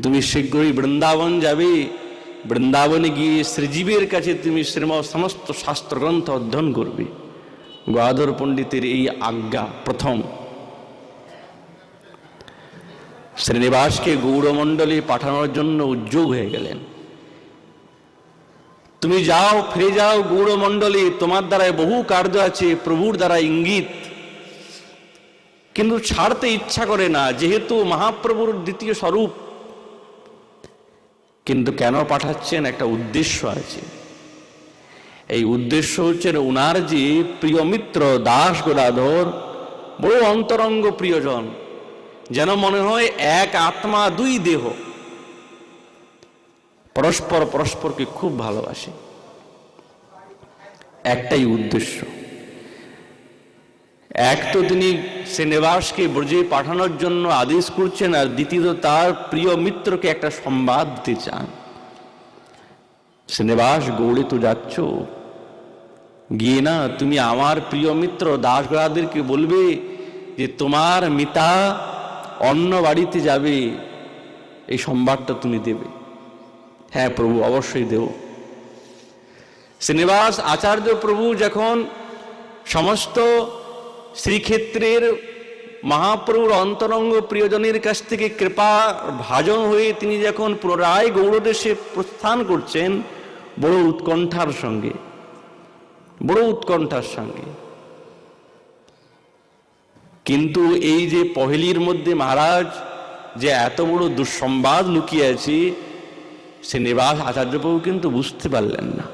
তুমি শীঘ্রই বৃন্দাবন যাবে, বৃন্দাবনে গিয়ে শ্রীজীবের কাছে তুমি শ্রীমৎ সমস্ত শাস্ত্রগ্রন্থ অধ্যয়ন করবে। গাধর পণ্ডিতের এই আজ্ঞা প্রথম। শ্রীনিবাসকে গৌড়মণ্ডলে পাঠানোর জন্য উদ্যোগ হয়ে গেলেন। তুমি যাও, ফিরে যাও গৌড়মণ্ডলে, তোমার দ্বারায় বহু কার্য আছে, প্রভুর দ্বারা ইঙ্গিত, কিন্তু ছাড়তে ইচ্ছা করে না, যেহেতু মহাপ্রভুর দ্বিতীয় স্বরূপ। কিন্তু কেন পাঠাচ্ছেন? একটা উদ্দেশ্য আছে। এই উদ্দেশ্য হচ্ছে উনার যে প্রিয় মিত্র দাস গদাধর, বড় অন্তরঙ্গ প্রিয়জন, যেন মনে হয় এক আত্মা দুই দেহ, পরস্পর পরস্পরকে খুব ভালোবাসে। একটাই উদ্দেশ্য। এক তো তিনি শ্রীনিবাসকে ব্রজে পাঠানোর জন্য আদেশ করছেন, আর দ্বিতীয়ত তার প্রিয় মিত্রকে একটা সংবাদ দিতে চান। শ্রীনিবাস, গৌড়ে তো যাচ্ছ, গিয়ে না তুমি আমার প্রিয় মিত্র দাসগণাদেরকে বলবে যে তোমার মিতা অন্য বাড়িতে যাবে, এই সংবাদটা তুমি দেবে। হ্যাঁ প্রভু, অবশ্যই দেব। শ্রীনিবাস আচার্য প্রভু যখন সমস্ত শ্রীক্ষেত্রের মহাপ্রভুর অন্তরঙ্গ প্রিয়জনের কাছ থেকে কৃপা ভাজন হয়ে তিনি যখন পুনরায় গৌড়দেশে প্রস্থান করছেন, বড় উৎকণ্ঠার সঙ্গে, বড় উৎকণ্ঠার সঙ্গে। কিন্তু এই যে পহেলির মধ্যে মহারাজ যে এত বড় দুঃসংবাদ লুকিয়ে আছে, শ্রীনিবাস আচার্যপ্রভু কিন্তু বুঝতে পারলেন না।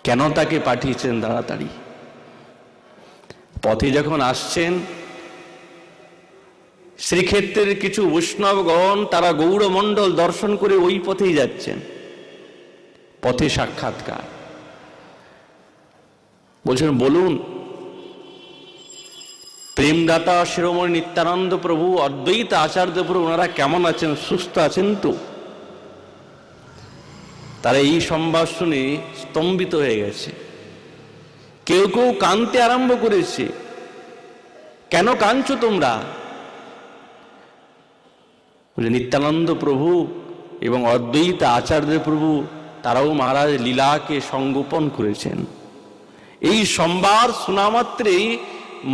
কেন তাকে পাঠিয়েছেন তাড়াতাড়ি? পথে যখন আসছেন, শ্রীক্ষেত্রের কিছু বৈষ্ণবগণ তারা গৌড়মণ্ডল দর্শন করে ওই পথেই যাচ্ছেন। পথে সাক্ষাৎকার, বলছেন বলুন প্রেমদাতা শিরোমণি নিত্যানন্দ প্রভু, অদ্বৈত আচার্য প্রভু, ওনারা কেমন আছেন? সুস্থ আছেন তো? তারা এই সংবাদ শুনে স্তম্ভিত হয়ে গেছে। কেউ কেউ কাঁদতে আরম্ভ করেছে। কেন কাঁদছো তোমরা? নিত্যানন্দ প্রভু এবং অদ্বৈত আচার্য প্রভু তারাও মহারাজ লীলাকে সংগোপন করেছেন। এই সংবাদ শোনা মাত্রেই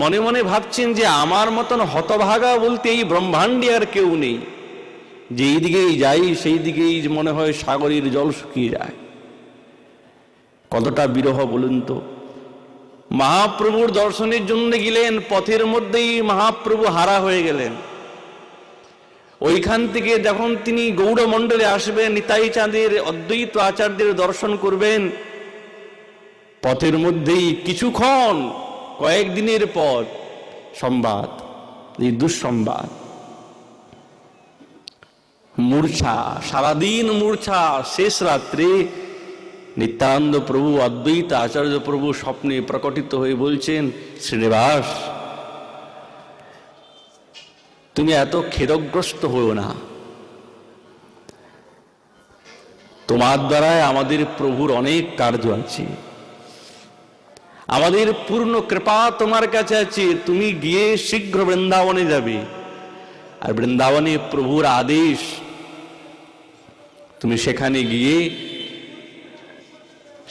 মনে মনে ভাবছেন যে আমার মতন হতভাগা বলতে এই ব্রহ্মাণ্ডে আর কেউ নেই। যেই দিকেই যাই সেই দিকেই মনে হয় সাগরের জল শুকিয়ে যায়। কতটা বিরহ বলুন তো। মহাপ্রভুর দর্শনের জন্য গেলেন, পথের মধ্যেই মহাপ্রভু হারা হয়ে গেলেন। ওইখান থেকে যখন তিনি গৌড়মণ্ডলে আসবেন, নিতাই চাঁদের অদ্বৈত আচার্যের দর্শন করবেন, পথের মধ্যেই কিছুক্ষণ কয়েকদিনের পর সংবাদ, এই দুঃসংবাদ। মূর্ছা, সারাদিন মূর্ছা। শেষ রাত্রে নিত্যানন্দ প্রভু অদ্বৈত আচার্য প্রভু স্বপ্নে প্রকটিত হয়ে বলছেন, শ্রীনিবাস তুমি এত খেদগ্রস্ত হও না, তোমার দ্বারায় আমাদের প্রভুর অনেক কার্য আছে, আমাদের পূর্ণ কৃপা তোমার কাছে আছে। তুমি গিয়ে শীঘ্র বৃন্দাবনে যাবে, আর বৃন্দাবনে প্রভুর আদেশ, তুমি সেখানে গিয়ে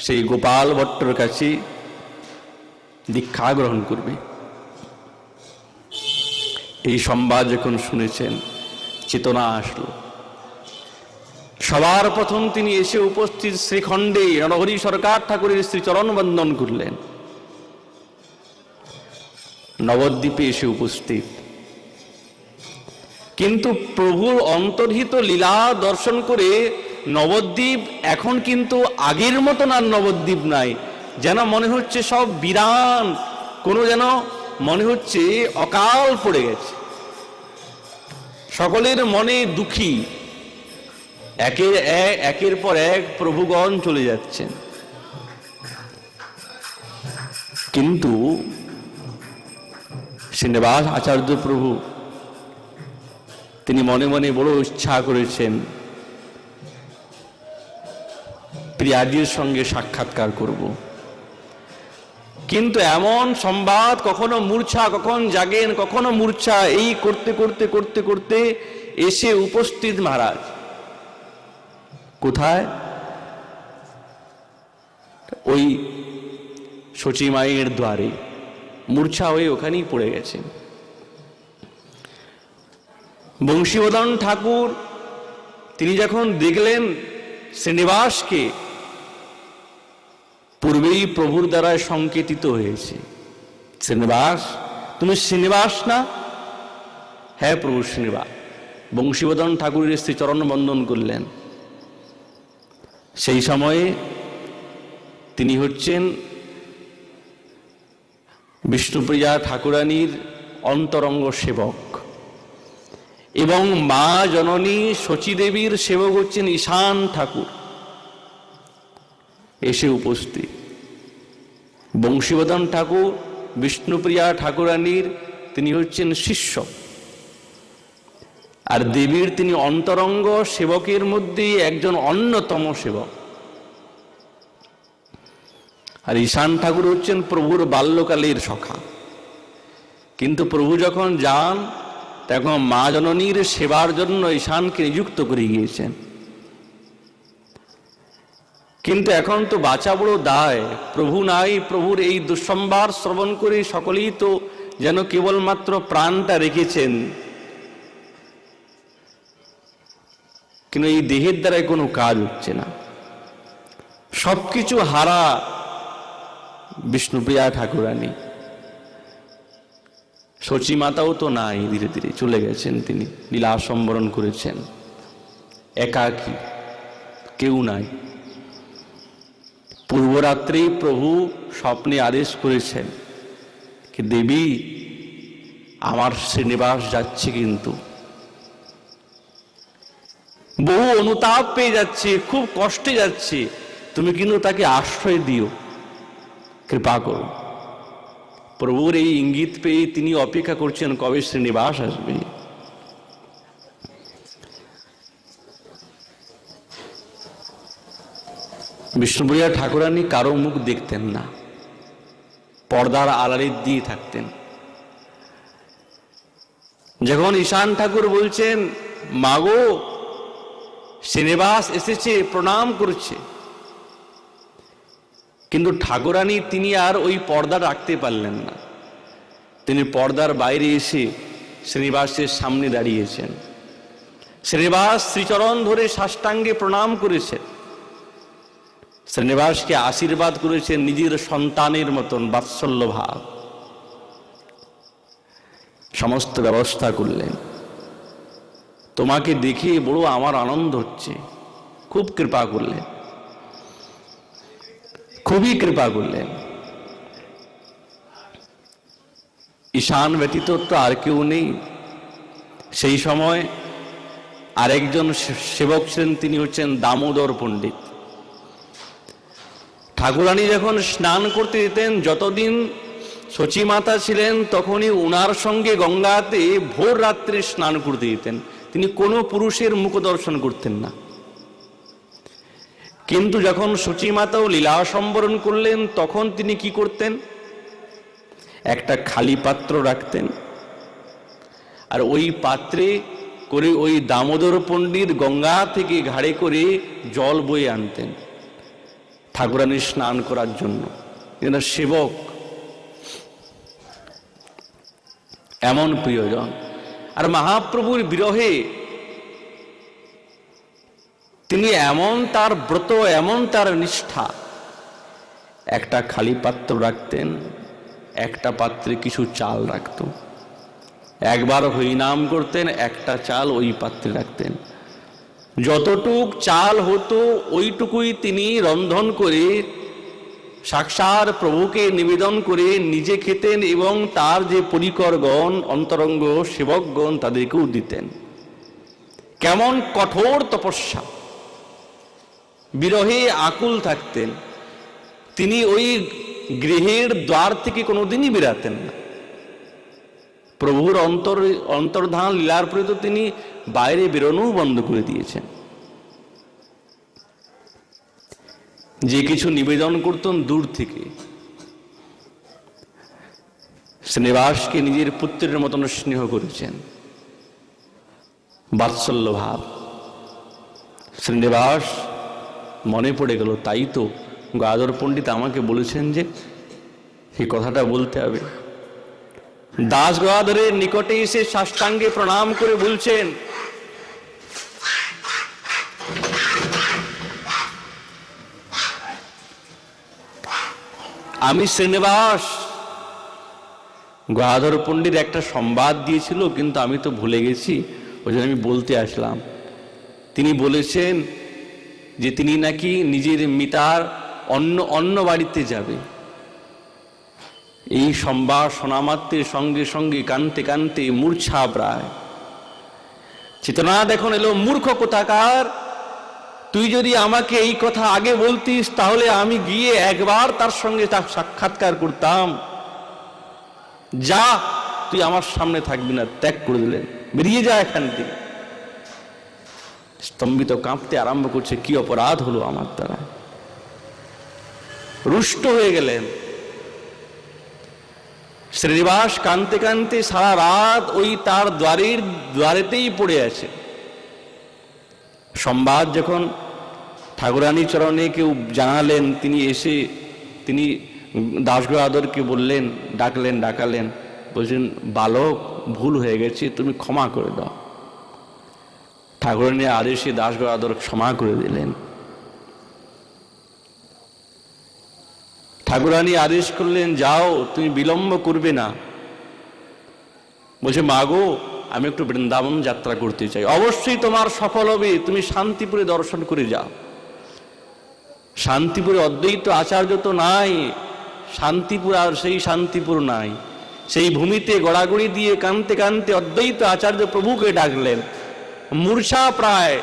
সেই গোপাল ভট্টর কাছে দীক্ষা গ্রহণ করবে। এই সংবাদ যখন শুনেছেন চেতনা আসলো। সবার প্রথম তিনি এসে উপস্থিত শ্রীখণ্ডে নরহরি সরকার ঠাকুরের শ্রীচরণ বন্দন করলেন। নবদ্বীপে এসে উপস্থিত, কিন্তু প্রভুর অন্তর্হিত লীলা দর্শন করে নবদ্বীপ এখন কিন্তু আগের মতন আর নবদ্বীপ নাই। যেন মনে হচ্ছে সব বিরান, কোনো যেন মনে হচ্ছে অকাল পড়ে গেছে। সকলের মনে দুঃখী, একের পর এক প্রভুগণ চলে যাচ্ছেন। কিন্তু শ্রীনিবাস আচার্য প্রভু তিনি মনে মনে বড় ইচ্ছা করেছেন প্রিয়াজির সঙ্গে সাক্ষাৎকার করব। কিন্তু এমন সংবাদ, কখনো মূর্ছা, কখন জাগেন, কখনো মূর্ছা, এই করতে করতে করতে করতে এসে উপস্থিত মহারাজ কোথায়? ওই শচীমায়ের দ্বারে মূর্ছা হয়ে ওখানেই পড়ে গেছেন। বংশীবদন ঠাকুর তিনি যখন দেখলেন শ্রীনিবাসকে, পূর্বেই প্রভুর দ্বারা সংকেতিত হয়েছে, শ্রীনিবাস তুমি শ্রীনিবাস না? হ্যাঁ প্রভু শ্রীনিবাস। বংশীবদন ঠাকুরের শ্রীচরণ বন্দন করলেন। সেই সময়ে তিনি হচ্ছেন বিষ্ণুপ্রিয়া ঠাকুরানীর অন্তরঙ্গ সেবক, এবং মা জননী শচীদেবীর সেবক হচ্ছেন ঈশান ঠাকুর। এসে উপস্থিত বংশীবদন ঠাকুর বিষ্ণুপ্রিয়া ঠাকুরানীর তিনি হচ্ছেন শিষ্য, আর দেবীর তিনি অন্তরঙ্গ সেবকের মধ্যে একজন অন্যতম সেবক। আর ঈশান ঠাকুর হচ্ছেন প্রভুর বাল্যকালের সখা। কিন্তু প্রভু যখন যান তখন মা জননীর সেবার জন্য ঈশানকে নিযুক্ত করে গিয়েছেন। কিন্তু এখন তো বাঁচা বড় দায়, প্রভু নাই। প্রভুর এই দুঃসংবাদ শ্রবণ করে সকলেই তো যেন কেবলমাত্র প্রাণটা রেখেছেন, কিন্তু এই দেহের দ্বারাই কোনো কাজ হচ্ছে না। সবকিছু হারা বিষ্ণুপ্রিয়া ঠাকুরানী, শচী মাতাও তো নাই, ধীরে ধীরে চলে গেছেন। তিনি লীলা সম্বরণ করেছেন, একাকী, কেউ নাই। পূর্বরাত্রেই প্রভু স্বপ্নে আদেশ করেছেন কি দেবী আমার শ্রীনিবাস যাচ্ছে, কিন্তু বহু অনুতাপ পেয়ে যাচ্ছে, খুব কষ্টে যাচ্ছে, তুমি কিন্তু তাকে আশ্রয় দিও, কৃপা করো। প্রভুর এই ইঙ্গিত পেয়ে তিনি অপেক্ষা করছেন কবে শ্রীনিবাস আসবে। বিষ্ণুপ্রিয়া ঠাকুরানী কারো মুখ দেখতেন না, পর্দার আড়ালে দিয়ে থাকতেন। যখন ঈশান ঠাকুর বলছেন মাগো শ্রীনিবাস এসেছে, প্রণাম করছে, কিন্তু ঠাকুরানী তিনি আর ওই পর্দা রাখতে পারলেন না। তিনি পর্দার বাইরে এসে শ্রীনিবাসের সামনে দাঁড়িয়েছেন। শ্রীনিবাস শ্রীচরণ ধরে সাষ্টাঙ্গে প্রণাম করেছেন, শ্রীনিবাসকে আশীর্বাদ করেছেন নিজের সন্তানের মতন বাৎসল্য ভাব, সমস্ত ব্যবস্থা করলেন। তোমাকে দেখে বড় আমার আনন্দ হচ্ছে, খুব কৃপা করলেন, খুবই কৃপা করলেন। ঈশান ব্যতীত তো আর কেউ নেই। সেই সময় আরেকজন সেবক ছিলেন, তিনি হচ্ছেন দামোদর পণ্ডিত। ঠাকুরানী যখন স্নান করতে যেতেন, যতদিন শচী মাতা ছিলেন তখনই উনার সঙ্গে গঙ্গাতে ভোর রাত্রে স্নান করতে যেতেন। তিনি কোনো পুরুষের মুখ দর্শন করতেন না। কিন্তু যখন শচী মাতাও লীলা সম্বরণ করলেন, তখন তিনি কি করতেন? একটা খালি পাত্র রাখতেন, আর ওই পাত্রে করে ওই দামোদর পণ্ডিত গঙ্গা থেকে ঘাড়ে করে জল বয়ে আনতেন ঠাকুরানী স্নান করার জন্য। এরা সেবক, এমন প্রিয়জন। আর মহাপ্রভুর বিরহে তিনি এমন তার ব্রত, এমন তার নিষ্ঠা, একটা খালি পাত্র রাখতেন, একটা পাত্রে কিছু চাল রাখত। একবার হরিনাম করতেন, একটা চাল ওই পাত্রে রাখতেন। যতটুক চাল হতো ওইটুকুই তিনি রন্ধন করে সাক্ষাৎ প্রভুকে নিবেদন করে নিজে খেতেন এবং তার যে পরিকরগণ, অন্তরঙ্গ সেবকগণ তাদেরকেও দিতেন। কেমন কঠোর তপস্যা! বিরহে আকুল থাকতেন তিনি, ওই গৃহের দ্বার থেকে কোনোদিনই বেরাতেন না। প্রভুর অন্তর্ধান লীলার পরে তো তিনি বাইরে বেরোনোও বন্ধ করে দিয়েছেন। যে কিছু নিবেদন করতেন দূর থেকে। শ্রীনিবাসকে নিজের পুত্রের মতন স্নেহ করেছেন, বাৎসল্য ভাব। শ্রীনিবাস মনে পড়ে গেল, তাই তো গদাধর পণ্ডিত আমাকে বলেছেন যে এই কথাটা বলতে হবে। দাস গদাধরের নিকটে এসে সাষ্টাঙ্গে প্রণাম করে বলছেন, আমি শ্রীনিবাস। গদাধর পণ্ডিত একটা সংবাদ দিয়েছিল, কিন্তু আমি তো ভুলে গেছি, ওই জন্য আমি বলতে আসলাম। তিনি বলেছেন যে তিনি নাকি নিজের মিতার অন্য বাড়িতে যাবে। এই সংবাদ শোনা মাত্রের সঙ্গে সঙ্গে কানতে কানতে মূর্ছা প্রায়। চেতনা দেখুন এলো, মূর্খ কোথাকার! তুই যদি আমাকে এই কথা আগে বলতিস তাহলে আমি গিয়ে একবার তার সঙ্গে সাক্ষাৎকার করতাম। যা, তুই আমার সামনে থাকবি না। ত্যাগ করে দিলেন, বেরিয়ে যা এখান থেকে। স্তম্ভিত কাঁপতে আরম্ভ করছে, কি অপরাধ হলো আমার দ্বারা। রুষ্ট হয়ে গেলেন। শ্রীনিবাস কানতে কানতে সারা রাত ওই তার দ্বারেতেই পড়ে আছে। সংবাদ যখন ঠাকুরানী চরণে কেউ জানালেন, তিনি এসে তিনি দাস গদাধরকে বললেন, ডাকালেন, বলছেন, বালক, ভুল হয়ে গেছে, তুমি ক্ষমা করে দাও। ঠাকুরানী আদেশে দাস গদাধর ক্ষমা করে দিলেন। ঠাকুরানী আদেশ করলেন, যাও, তুমি বিলম্ব করবে না। বলছে, মাগো, আমি একটু বৃন্দাবন যাত্রা করতে চাই। অবশ্যই তোমার সফল হবে, তুমি শান্তিপুরে দর্শন করে যাও। শান্তিপুরে অদ্বৈত আচার্য তো নাই, শান্তিপুর আর সেই শান্তিপুর নাই। সেই ভূমিতে গড়াগড়ি দিয়ে কানতে কানতে অদ্বৈত আচার্য প্রভুকে ডাকলেন। মূর্ছা প্রায়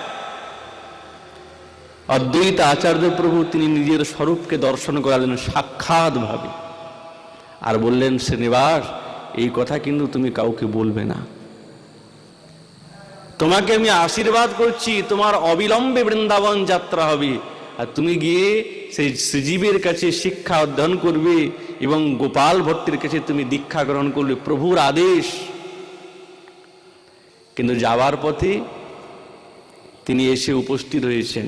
অদ্বৈত আচার্য প্রভু তিনি নিজের স্বরূপকে দর্শন করালেন সাক্ষাৎ ভাবে, আর বললেন, শ্রীনিবাস, এই কথা কিন্তু তুমি কাউকে বলবে না। তোমাকে আমি আশীর্বাদ করছি, তোমার অবিলম্বে বৃন্দাবন যাত্রা হবে, আর তুমি গিয়ে সেই শ্রীজীবের কাছে শিক্ষা অধ্যয়ন করবে এবং গোপাল ভট্টের কাছে তুমি দীক্ষা গ্রহণ করবে, প্রভুর আদেশ। কিন্তু যাওয়ার পথে তিনি এসে উপস্থিত হয়েছেন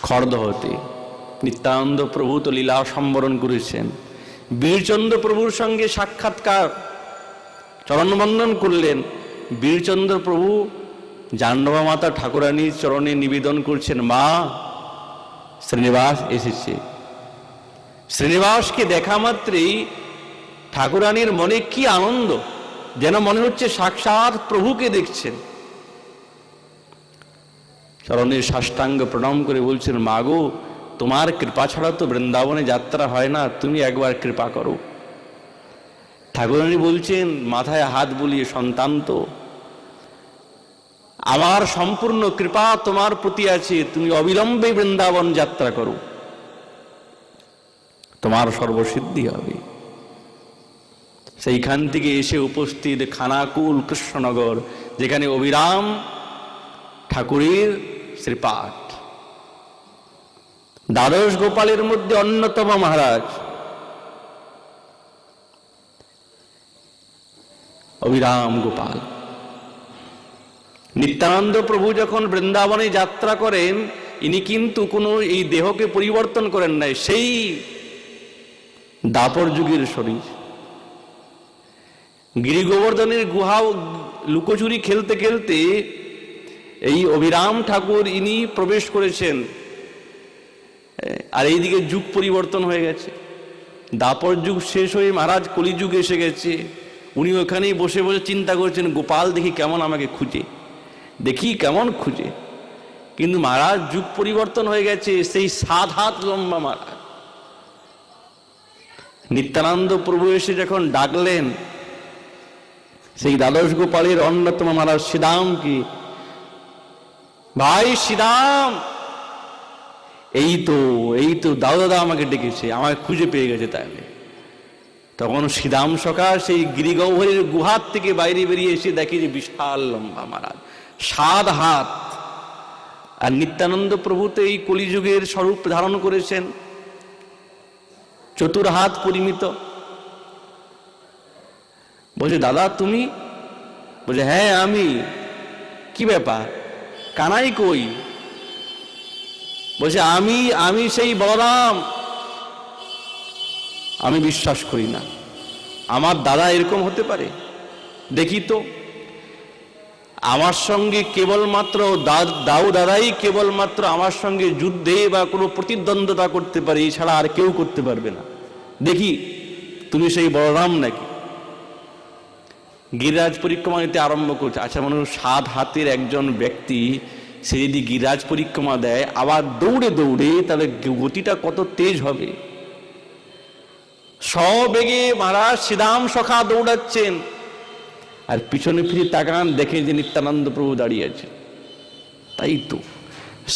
খড়দহতে। নিত্যানন্দ প্রভু তো লীলা সম্বরণ করেছেন। বীরচন্দ্র প্রভুর সঙ্গে সাক্ষাৎকার, চরণবন্দন করলেন। বীরচন্দ্র প্রভু জাহ্নবা মাতা ঠাকুরানীর চরণে নিবেদন করছেন, মা, শ্রীনিবাস এসেছে। শ্রীনিবাসকে দেখা মাত্রেই ঠাকুরানীর মনে কি আনন্দ, যেন মনে হচ্ছে সাক্ষাৎ প্রভুকে দেখছেন। চরণের সাষ্টাঙ্গ প্রণাম করে বলছেন, মাগো, তোমার কৃপা ছাড়া তো বৃন্দাবনে যাত্রা হয় না, তুমি একবার কৃপা করো। ঠাকুরানী বলছেন মাথায় হাত বুলিয়ে, সন্তান তো, আমার সম্পূর্ণ কৃপা তোমার প্রতি আছে, তুমি অবিলম্বে বৃন্দাবন যাত্রা করো, তোমার সর্বসিদ্ধি হবে। সেইখান থেকে এসে উপস্থিত খানাকুল কৃষ্ণনগর, যেখানে অবিরাম ঠাকুরের শ্রীপাঠ। দ্বাদশ গোপালের মধ্যে অন্যতম মহারাজ অবিরাম গোপাল। নিত্যানন্দ প্রভু যখন বৃন্দাবনে যাত্রা করেন, ইনি কিন্তু কোনো এই দেহকে পরিবর্তন করেন নাই, সেই দাপর যুগের শরীর। গিরি গোবর্ধনের গুহা লুকোচুরি খেলতে খেলতে এই অভিরাম ঠাকুর ইনি প্রবেশ করেছেন, আর এইদিকে যুগ পরিবর্তন হয়ে গেছে। দাপর যুগ শেষ হয়ে মহারাজ কলিযুগ এসে গেছে। উনি ওখানেই বসে বসে চিন্তা করছেন, গোপাল দেখি কেমন আমাকে খুঁজে, দেখি কেমন খুঁজে। কিন্তু মহারাজ যুগ পরিবর্তন হয়ে গেছে, সেই 7 হাত লম্বা মহারাজ। নিত্যানন্দ প্রভু এসে যখন ডাকলেন সেই দ্বাদশ গোপালের অন্যতম মহারাজ শ্রীদাম কি, ভাই শ্রীদাম, এই তো দাদা আমাকে ডেকেছে, আমাকে খুঁজে পেয়ে গেছে। তাহলে তখন শ্রীদাম সখা সেই গিরিগহ্বরের গুহার থেকে বাইরে বেরিয়ে এসে দেখে যে বিশাল লম্বা মহারাজ, 7 হাত। আর নিত্যানন্দ প্রভু তো এই কলিযুগের স্বরূপ ধারণ করেছেন, 4 হাত পরিমিত। বলছে, দাদা তুমি? বলছে, হ্যাঁ আমি। কি ব্যাপার, কানাই কই? বলছে, আমি সেই বলরাম। আমি বিশ্বাস করি না, আমার দাদা এরকম হতে পারে। দেখি তো, আমার সঙ্গে কেবলমাত্র দাদাই কেবলমাত্র আমার সঙ্গে যুদ্ধে বা কোনো প্রতিদ্বন্দ্বিতা করতে পারে, এছাড়া আর কেউ করতে পারবে না। দেখি তুমি সেই বলরাম নাকি। গিরিরাজ পরিক্রমা নিতে আরম্ভ করছে। আচ্ছা, মানুষ 7 হাতের একজন ব্যক্তি সে যদি গিরিরাজ পরিক্রমা দেয় আবার দৌড়ে দৌড়ে, তাহলে গতিটা কত তেজ হবে। সবেগে মহারাজ শ্রীদাম সখা দৌড়াচ্ছেন, আর পিছনে ফিরে তাকান, দেখে যে নিত্যানন্দ প্রভু দাঁড়িয়ে আছে। তাই তো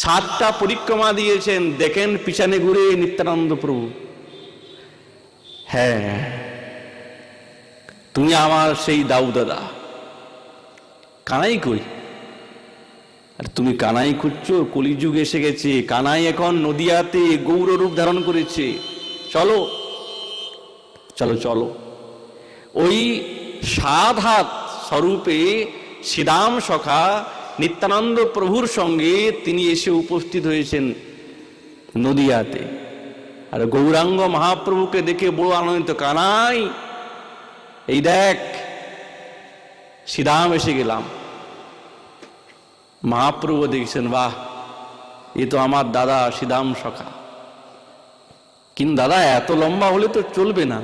7টা পরিক্রমা দিয়েছেন, দেখেন পিছনে ঘুরে নিত্যানন্দ প্রভু। হ্যাঁ, তুমি আমার সেই দাউ দাদা। কানাই কই? আর তুমি কানাই খুঁজছো? কলিযুগ এসে গেছে, কানাই এখন নদিয়াতে গৌর রূপ ধারণ করেছে। চলো চলো চলো। ওই 7 হাত স্বরূপে শ্রীদাম সখা নিত্যানন্দ প্রভুর সঙ্গে তিনি এসে উপস্থিত হয়েছেন নদিয়াতে। আর গৌরাঙ্গ মহাপ্রভুকে দেখে বড় আনন্দিত, কানাই এই দেখ শ্রীদাম এসে গেলাম। মহাপ্রভু দেখছেন, বাহ, এ তো আমার দাদা শ্রীদাম সখা। কিন্তু দাদা এত লম্বা হলে তো চলবে না,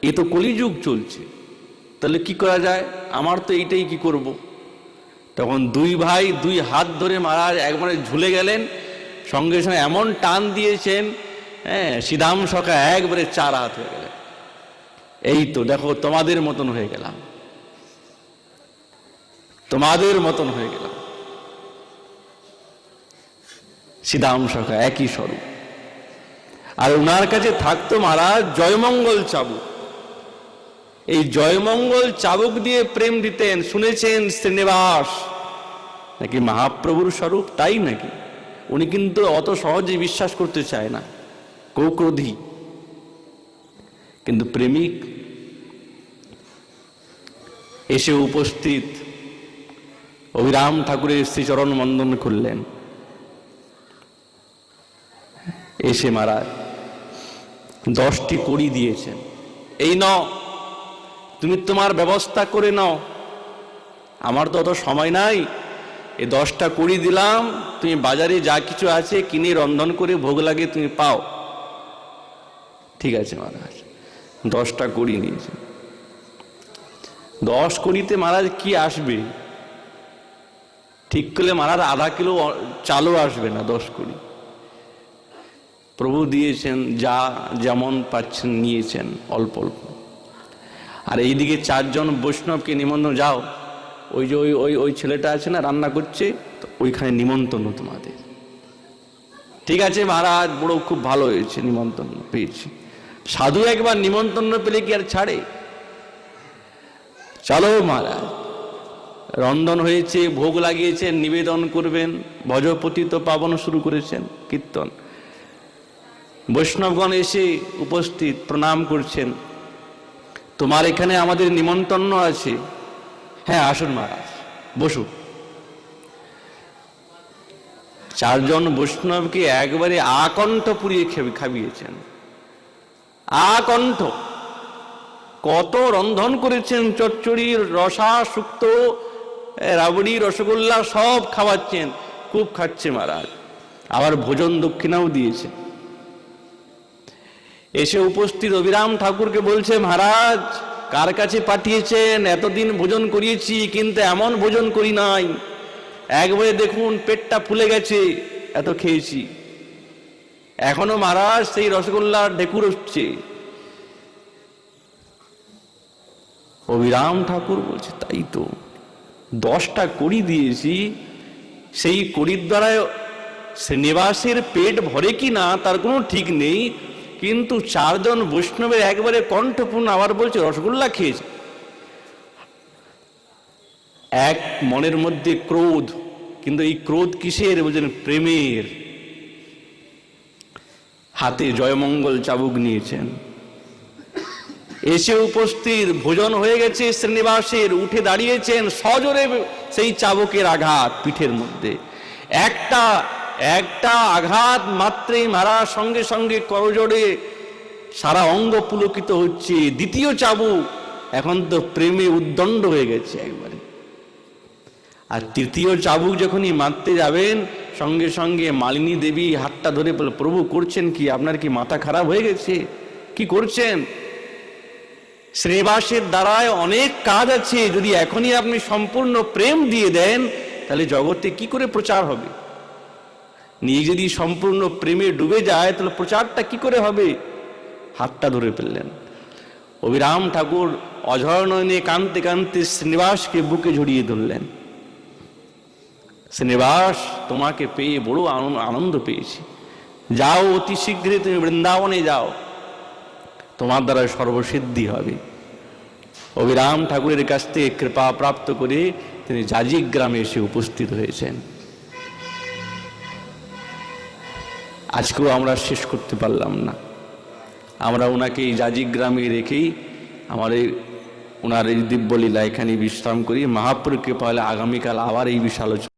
এ তো কলিযুগ চলছে, তাহলে কি করা যায়? আমার তো এইটাই কি করব। তখন 2 ভাই 2 হাত ধরে মহারাজ একবারে ঝুলে গেলেন, সঙ্গে সঙ্গে এমন টান দিয়েছেন, হ্যাঁ, শ্রীদাম সখা একবারে 4 হাত হয়ে গেলেন। এই তো দেখো, তোমাদের মতন হয়ে গেলাম, তোমাদের মতন হয়ে গেলাম। শ্রীদাম সখা একই স্বরূপ। আর ওনার কাছে থাকতো মহারাজ জয়মঙ্গল চাবুক। এই জয়মঙ্গল চাবুক দিয়ে প্রেম দিতেন। শুনেছেন শ্রীনিবাস নাকি মহাপ্রভুর স্বরূপ? তাই নাকি? উনি কিন্তু অত সহজে বিশ্বাস করতে চায় না, ক্রোধী। কিন্তু প্রেমিক এসে উপস্থিত, অভিরাম ঠাকুরের শ্রীচরণ বন্দন করলেন। এসে মহারাজ 10টি কড়ি দিয়েছেন, এই নাও, তুমি তোমার ব্যবস্থা করে নাও, আমার তো অত সময় নাই। এই 10টা কড়ি দিলাম, তুমি বাজারে যা কিছু আছে কিনে রন্ধন করে ভোগ লাগে তুমি পাও। ঠিক আছে মহারাজ, 10টা কড়ি নিয়েছে। 10 কড়িতে মহারাজ কি আসবে? ঠিক করলে মহারাজ আধা কিলো চালও আসবে না, 10 কড়ি। প্রভু দিয়েছেন, যা যেমন পাচ্ছেন নিয়েছেন অল্প অল্প। আর এইদিকে 4 জন বৈষ্ণবকে নিমন্ত্রণ, যাও, ওই যে ওই ছেলেটা আছে না রান্না করছে, ওইখানে নিমন্ত্রণ তোমাদের। ঠিক আছে মহারাজ, বড় খুব ভালো হয়েছে, নিমন্ত্রণ পেয়েছি। সাধু একবার নিমন্ত্রণ পেলে কি আর ছাড়ে? চলো মহারাজ, রন্ধন হয়েছে, ভোগ লাগিয়েছেন, নিবেদন করবেন। ভজপতিত পাবন শুরু করেছেন, কীর্তন। বৈষ্ণবগণ এসে উপস্থিত, প্রণাম করছেন। তোমার এখানে আমাদের নিমন্ত্রণ আছে। হ্যাঁ আসুন মহারাজ, বসুন। 4 জন বৈষ্ণবকে একবারে আকণ্ঠ পুড়িয়ে খাবিয়েছেন, আকণ্ঠ। কত রন্ধন করেছেন, চচ্চড়ি, রসা, শুক্তো, রাবড়ি, রসগোল্লা সব খাওয়াচ্ছেন, খুব খাচ্ছে মহারাজ। আবার ভোজন দক্ষিণাও দিয়েছে। এসে উপস্থিত অবিরাম ঠাকুরকে বলছে, মহারাজ কার কাছে পাঠিয়েছেন? এতদিন ভোজন করিয়েছি, কিন্তু এমন ভোজন করি নাই, একবারে দেখুন পেটটা ফুলে গেছে, এত খেয়েছি, এখনো মহারাজ সেই রসগোল্লার ঢেকুর হচ্ছে। অবিরাম ঠাকুর বলছে, তাই তো, 10টা কড়ি দিয়েছি, সেই কড়ির দ্বারা শ্রীনিবাসের পেট ভরে কি না তার কোনো ঠিক নেই, কিন্তু 4 জন বৈষ্ণবের একবারে কণ্ঠপূর্ণ আবার বলছে রসগোল্লা খেয়েছে। এক মনের মধ্যে ক্রোধ, কিন্তু এই ক্রোধ কিসের? বলছেন প্রেমের। হাতে জয়মঙ্গল চাবুক নিয়েছেন, এসে উপস্থিত, ভোজন হয়ে গেছে শ্রীনিবাসের, উঠে দাঁড়িয়েছেন, সজোরে সেই চাবুকের আঘাত পিঠের মধ্যে। একটা আঘাত মাত্রই মহারাজ সঙ্গে সঙ্গে করজোড়ে সারা অঙ্গ পুলকিত হচ্ছে। দ্বিতীয় চাবুক, এখন তো প্রেমে উদ্দণ্ড হয়ে গেছে একবারে। আর তৃতীয় চাবুক যখনই মারতে যাবেন, সঙ্গে সঙ্গে মালিনী দেবী হাতটা ধরে বলে, প্রভু করছেন কি? আপনার কি মাথা খারাপ হয়ে গেছে? কি করছেন? শ্রীনিবাসের দ্বারায় অনেক কাজ আছে, যদি এখনই আপনি সম্পূর্ণ প্রেম দিয়ে দেন তাহলে জগতে কি করে প্রচার হবে? নিয়ে যদি সম্পূর্ণ প্রেমে ডুবে যায় তাহলে প্রচারটা কি করে হবে? হাতটা ধরে ফেললেন। অবিরাম ঠাকুর অঝর নয়নে কাঁদতে কাঁদতে শ্রীনিবাসকে বুকে জড়িয়ে ধরলেন। শ্রীনিবাস, তোমাকে পেয়ে বড় আনন্দ পেয়েছি, যাও অতি শীঘ্রই তুমি বৃন্দাবনে যাও, তোমার দ্বারা সর্বসিদ্ধি হবে। অবিরাম ঠাকুরের কাছ থেকে কৃপা প্রাপ্ত করে তিনি জাজিক গ্রামে এসে উপস্থিত হয়েছেন। আজকেও আমরা শেষ করতে পারলাম না, আমরা ওনাকে এই জাজিক গ্রামে রেখেই ওনার এই দিব্যলীলা এখানে বিশ্রাম করি। মহাপ্রভুর কৃপা হলে আগামীকাল আবার এই বিষয় আলোচনা